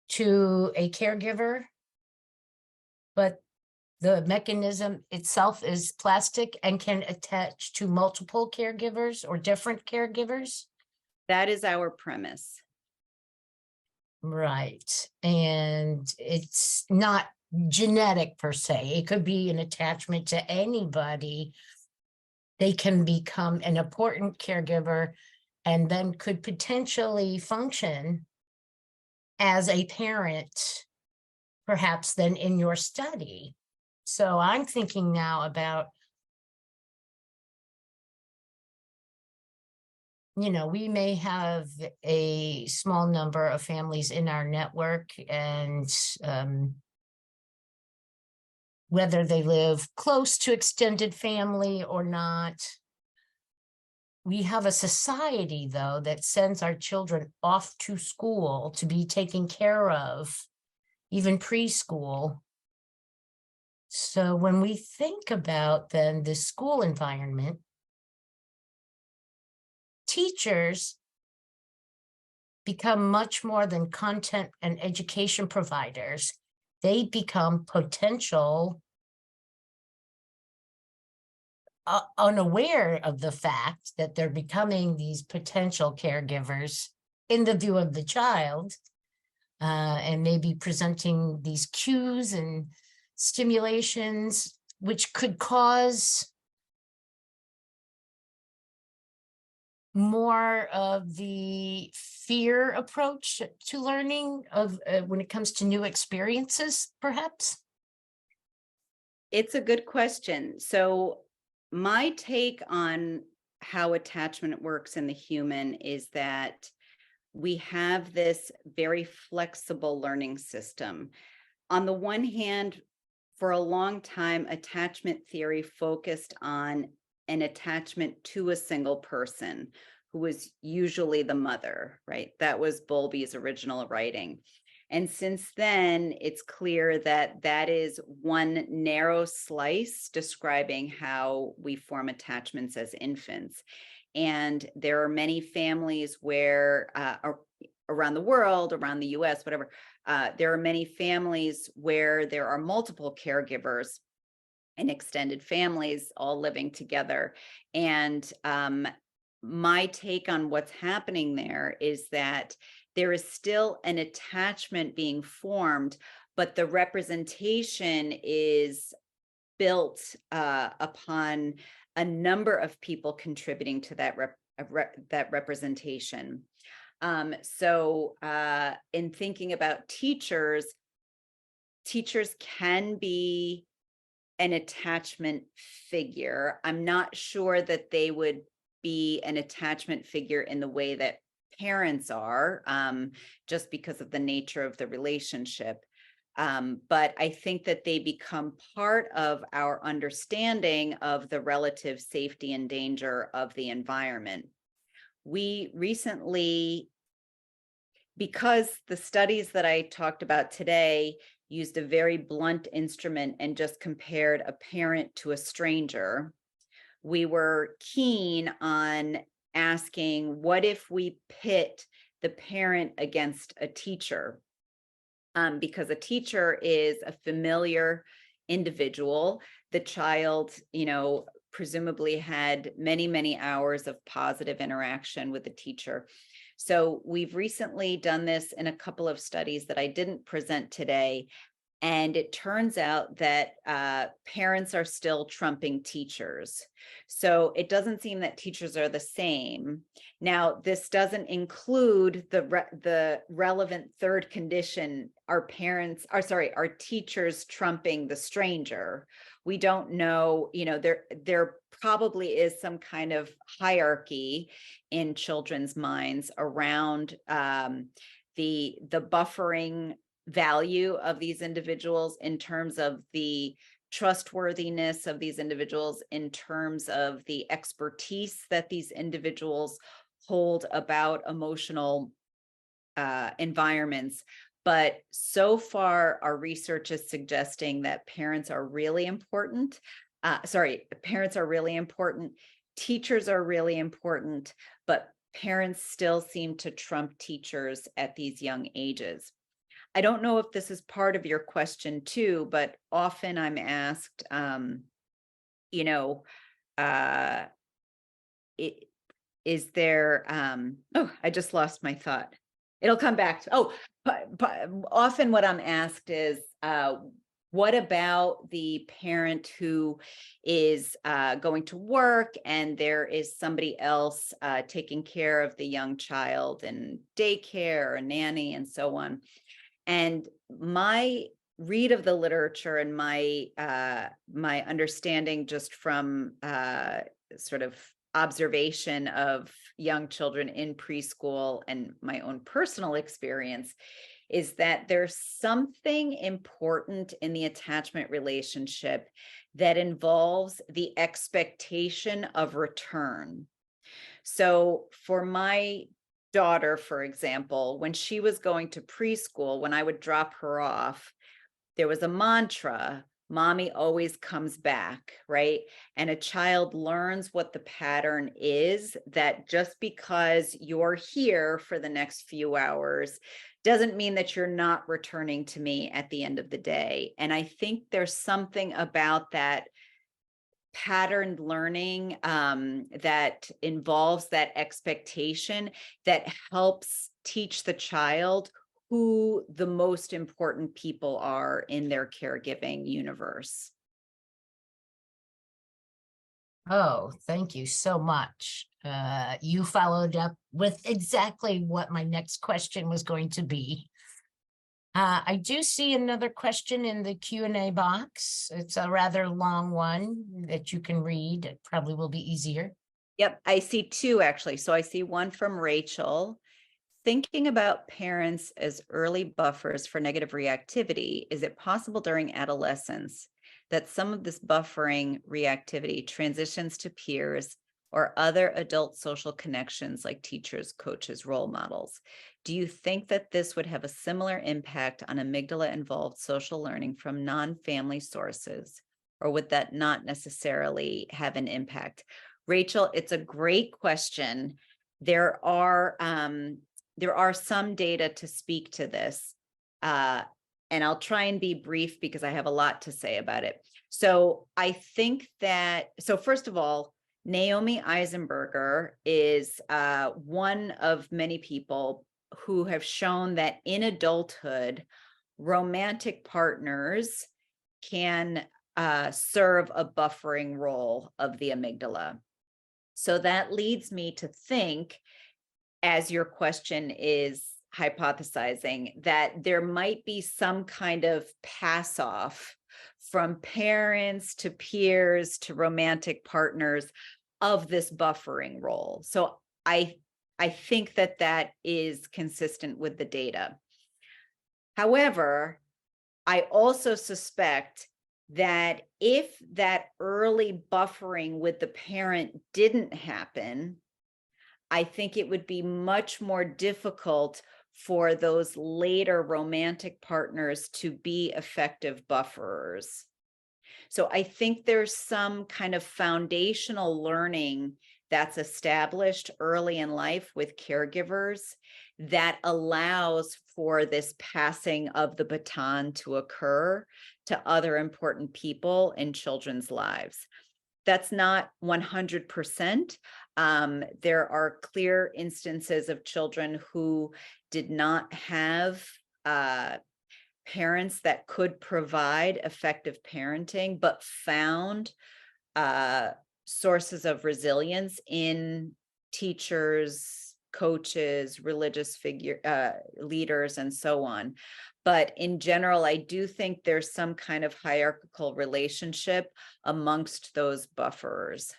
to a caregiver, but the mechanism itself is plastic and can attach to multiple caregivers or different caregivers. That is our premise. Right. And it's not genetic per se. It could be an attachment to anybody. They can become an important caregiver and then could potentially function as a parent, perhaps then in your study. So I'm thinking now about, we may have a small number of families in our network, and whether they live close to extended family or not. We have a society, though, that sends our children off to school to be taken care of, even preschool. So when we think about then the school environment, teachers become much more than content and education providers. They become potential, unaware of the fact that they're becoming these potential caregivers in the view of the child, and maybe presenting these cues and stimulations, which could cause more of the fear approach to learning of when it comes to new experiences, perhaps? It's a good question. So my take on how attachment works in the human is that we have this very flexible learning system. On the one hand, for a long time, attachment theory focused on an attachment to a single person who was usually the mother, right? That was Bowlby's original writing. And since then, it's clear that that is one narrow slice describing how we form attachments as infants. And there are many families where, around the world, around the US, whatever, there are many families where there are multiple caregivers and extended families all living together. And my take on what's happening there is that there is still an attachment being formed, but the representation is built upon a number of people contributing to that that representation. So in thinking about teachers can be an attachment figure. I'm not sure that they would be an attachment figure in the way that parents are, just because of the nature of the relationship. But I think that they become part of our understanding of the relative safety and danger of the environment. We recently, because the studies that I talked about today used a very blunt instrument and just compared a parent to a stranger, we were keen on asking, what if we pit the parent against a teacher? Because a teacher is a familiar individual. The child, presumably had many, many hours of positive interaction with the teacher. So we've recently done this in a couple of studies that I didn't present today. And it turns out that parents are still trumping teachers. So it doesn't seem that teachers are the same. Now, this doesn't include the relevant third condition, our teachers trumping the stranger. We don't know, there probably is some kind of hierarchy in children's minds around the buffering value of these individuals in terms of the trustworthiness of these individuals, in terms of the expertise that these individuals hold about emotional environments. But so far, our research is suggesting that parents are really important. Parents are really important. Teachers are really important, but parents still seem to trump teachers at these young ages. I don't know if this is part of your question too, but often I'm asked, is there, I just lost my thought. It'll come back to, often what I'm asked is, what about the parent who is going to work and there is somebody else taking care of the young child in daycare or nanny and so on? And my read of the literature and my my understanding just from sort of observation of young children in preschool and my own personal experience is that there's something important in the attachment relationship that involves the expectation of return. So for my daughter, for example, when she was going to preschool, when I would drop her off, there was a mantra, mommy always comes back, right? And a child learns what the pattern is, that just because you're here for the next few hours doesn't mean that you're not returning to me at the end of the day. And I think there's something about that patterned learning that involves that expectation that helps teach the child who the most important people are in their caregiving universe. Oh, thank you so much. You followed up with exactly what my next question was going to be. I do see another question in the Q&A box. It's a rather long one that you can read. It probably will be easier. Yep, I see two actually. So I see one from Rachel. Thinking about parents as early buffers for negative reactivity, is it possible during adolescence that some of this buffering reactivity transitions to peers or other adult social connections like teachers, coaches, role models? Do you think that this would have a similar impact on amygdala-involved social learning from non-family sources, or would that not necessarily have an impact? Rachel, it's a great question. There are some data to speak to this, and I'll try and be brief because I have a lot to say about it. So I think that, so first of all, Naomi Eisenberger is one of many people who have shown that in adulthood, romantic partners can serve a buffering role of the amygdala. So that leads me to think, as your question is hypothesizing, that there might be some kind of pass off from parents to peers to romantic partners of this buffering role. So I think that that is consistent with the data. However, I also suspect that if that early buffering with the parent didn't happen, I think it would be much more difficult for those later romantic partners to be effective bufferers. So I think there's some kind of foundational learning that's established early in life with caregivers that allows for this passing of the baton to occur to other important people in children's lives. That's not 100%. There are clear instances of children who did not have parents that could provide effective parenting, but found sources of resilience in teachers, coaches, religious leaders, and so on. But in general, I do think there's some kind of hierarchical relationship amongst those buffers.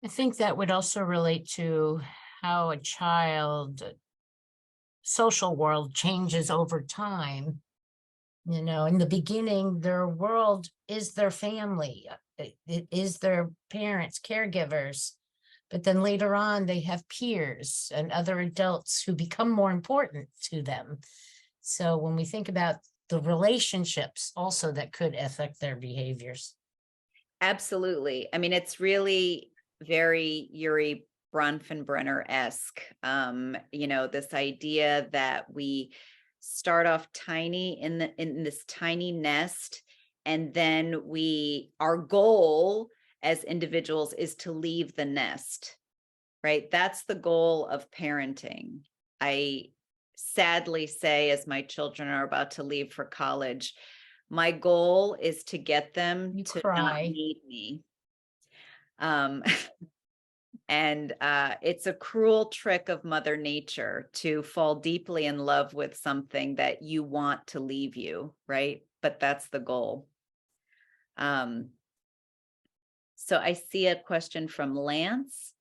I think that would also relate to how a child social world changes over time. You know, in the beginning, their world is their family. It is their parents, caregivers. But then later on, they have peers and other adults who become more important to them. So when we think about the relationships also that could affect their behaviors. Absolutely. I mean, it's really very Yuri Bronfenbrenner-esque, you know, this idea that we start off tiny in this tiny nest, and then our goal as individuals is to leave the nest, right? That's the goal of parenting. I sadly say, as my children are about to leave for college, my goal is to get them to not need me. And it's a cruel trick of Mother Nature to fall deeply in love with something that you want to leave you, right? But that's the goal. So I see a question from Lance.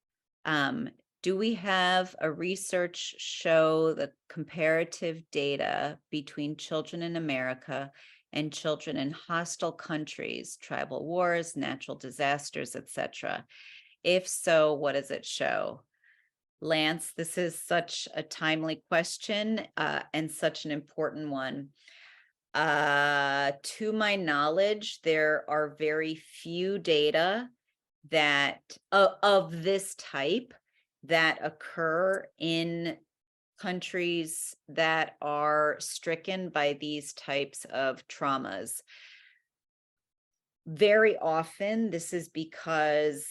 Do we have a research show the comparative data between children in America and children in hostile countries, tribal wars, natural disasters, etc.? If so, what does it show? Lance, this is such a timely question and such an important one. To my knowledge, there are very few data that of this type that occur in countries that are stricken by these types of traumas. Very often, this is because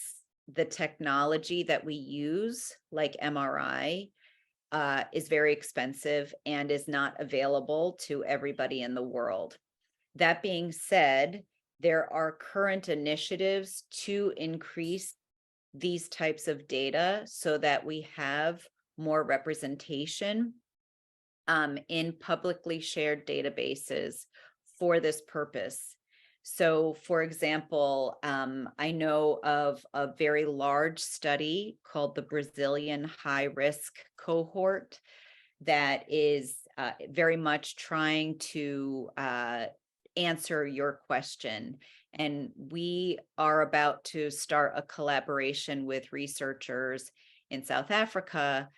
the technology that we use, like MRI, is very expensive and is not available to everybody in the world. That being said, there are current initiatives to increase these types of data so that we have more representation in publicly shared databases for this purpose. So, for example, I know of a very large study called the Brazilian high risk cohort that is very much trying to answer your question. And we are about to start a collaboration with researchers in South Africa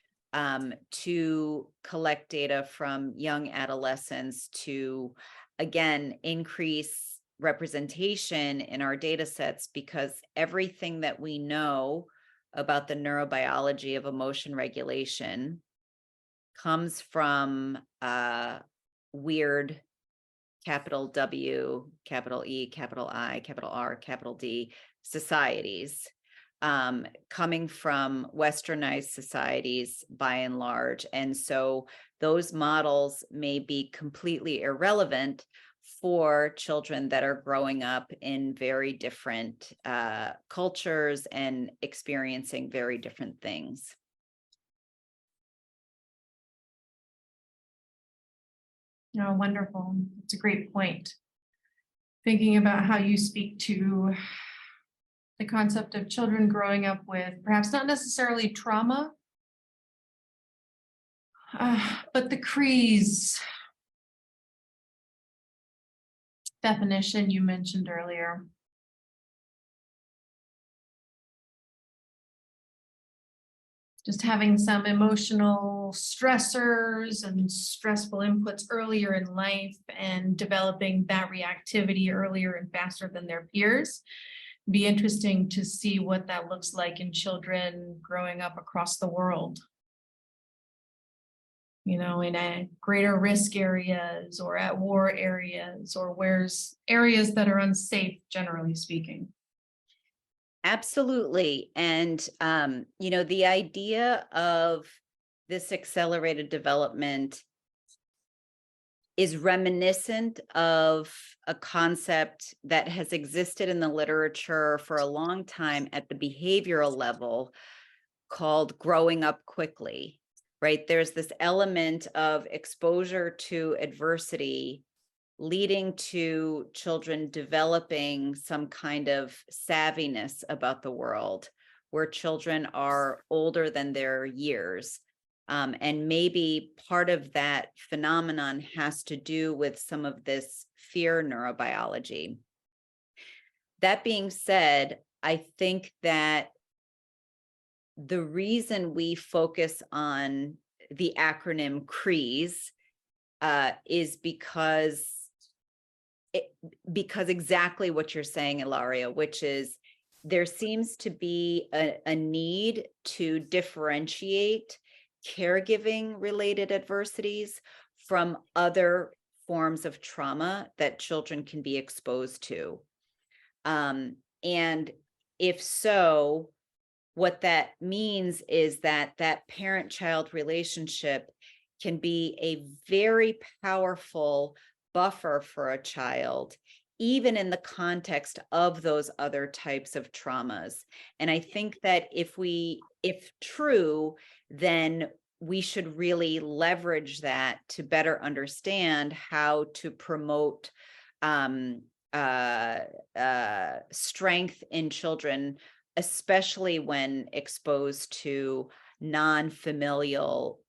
to collect data from young adolescents to, again, increase representation in our data sets, because everything that we know about the neurobiology of emotion regulation comes from weird capital W, capital E, capital I, capital R, capital D societies, coming from westernized societies by and large. And so those models may be completely irrelevant for children that are growing up in very different cultures and experiencing very different things. Oh, wonderful. It's a great point. Thinking about how you speak to the concept of children growing up with perhaps not necessarily trauma, but the CREES definition you mentioned earlier. Just having some emotional stressors and stressful inputs earlier in life and developing that reactivity earlier and faster than their peers. Be interesting to see what that looks like in children growing up across the world. You know, in a greater risk areas or at war areas or where's areas that are unsafe, generally speaking. Absolutely. And, you know, the idea of this accelerated development is reminiscent of a concept that has existed in the literature for a long time at the behavioral level called growing up quickly, right? There's this element of exposure to adversity leading to children developing some kind of savviness about the world, where children are older than their years. And maybe part of that phenomenon has to do with some of this fear neurobiology. That being said, I think that the reason we focus on the acronym CREES is because exactly what you're saying, Ilaria, which is there seems to be a need to differentiate caregiving-related adversities from other forms of trauma that children can be exposed to. And if so, what that means is that that parent-child relationship can be a very powerful buffer for a child, even in the context of those other types of traumas. And I think that if true, then we should really leverage that to better understand how to promote strength in children, especially when exposed to non-familial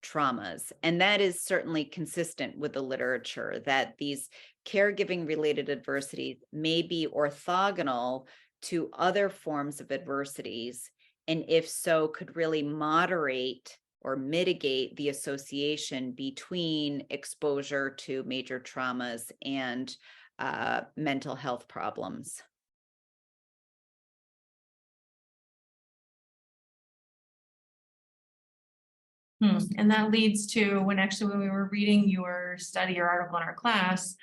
traumas. And that is certainly consistent with the literature that these caregiving related adversities may be orthogonal to other forms of adversities, and if so, could really moderate or mitigate the association between exposure to major traumas and mental health problems. And that leads to when we were reading your study or article in our class,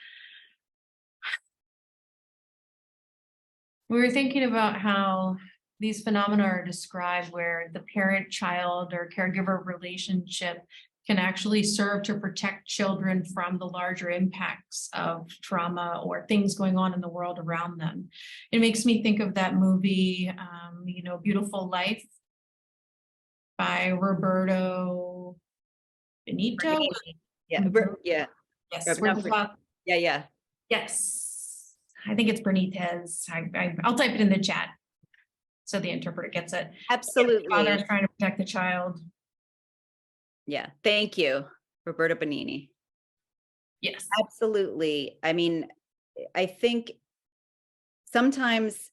we were thinking about how these phenomena are described where the parent-child or caregiver relationship can actually serve to protect children from the larger impacts of trauma or things going on in the world around them. It makes me think of that movie, you know, Beautiful Life, by Roberto Benito. Yeah, Mhm. yeah, Yes, not yeah. yes, I think it's Benitez. I'll type it in the chat so the interpreter gets it. Absolutely. Father is trying to protect the child. Yeah, thank you, Roberta Benini. Yes. Absolutely. I mean, I think sometimes,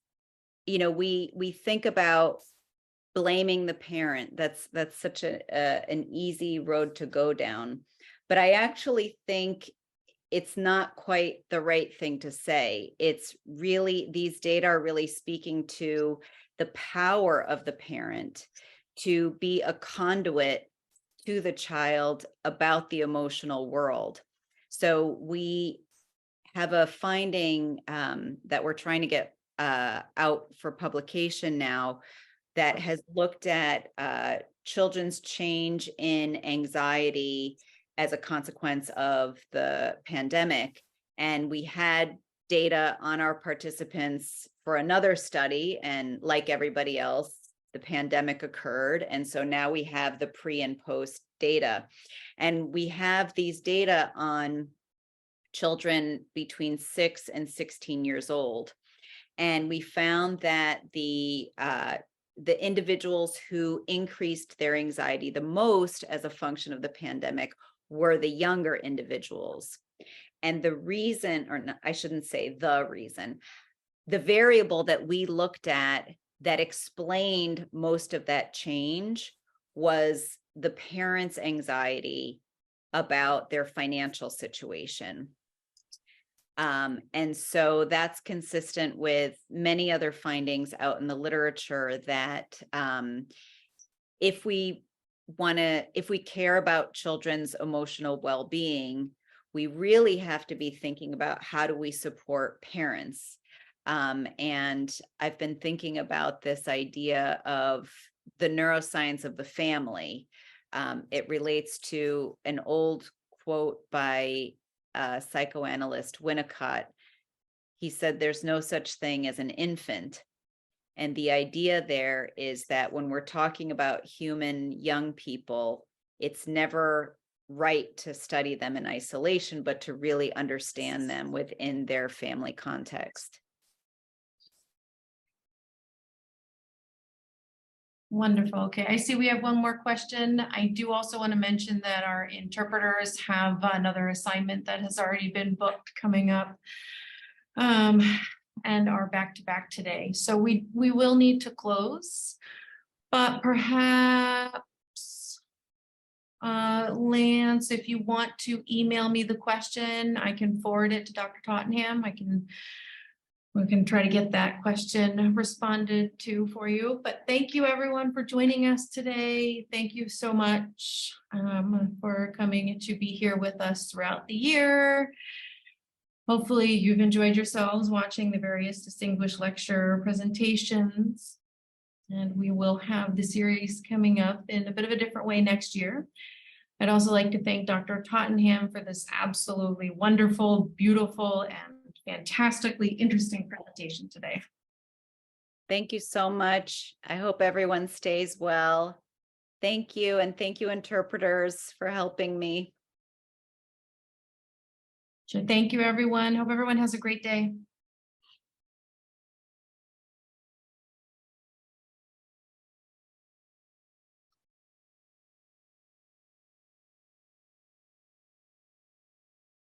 we think about blaming the parent. That's such an easy road to go down. But I actually think it's not quite the right thing to say. It's really, these data are really speaking to the power of the parent to be a conduit to the child about the emotional world. So we have a finding that we're trying to get out for publication now that has looked at children's change in anxiety as a consequence of the pandemic. And we had data on our participants for another study, and like everybody else, the pandemic occurred. And so now we have the pre and post data. And we have these data on children between 6 and 16 years old. And we found that the individuals who increased their anxiety the most as a function of the pandemic were the younger individuals. And the reason, or not, I shouldn't say the reason, the variable that we looked at that explained most of that change was the parents' anxiety about their financial situation. And so that's consistent with many other findings out in the literature that if we care about children's emotional well-being, we really have to be thinking about how do we support parents. And I've been thinking about this idea of the neuroscience of the family. It relates to an old quote by psychoanalyst Winnicott. He said, "There's no such thing as an infant." And the idea there is that when we're talking about human young people, it's never right to study them in isolation, but to really understand them within their family context. Wonderful. Okay, I see we have one more question. I do also want to mention that our interpreters have another assignment that has already been booked coming up and are back to back today. So we will need to close, but perhaps Lance, if you want to email me the question, I can forward it to Dr. Tottenham. We can try to get that question responded to for you. But thank you everyone for joining us today. Thank you so much for coming to be here with us throughout the year. Hopefully you've enjoyed yourselves watching the various distinguished lecture presentations. And we will have the series coming up in a bit of a different way next year. I'd also like to thank Dr. Tottenham for this absolutely wonderful, beautiful, and fantastically interesting presentation today. Thank you so much. I hope everyone stays well. Thank you, and thank you, interpreters, for helping me. So thank you, everyone. Hope everyone has a great day.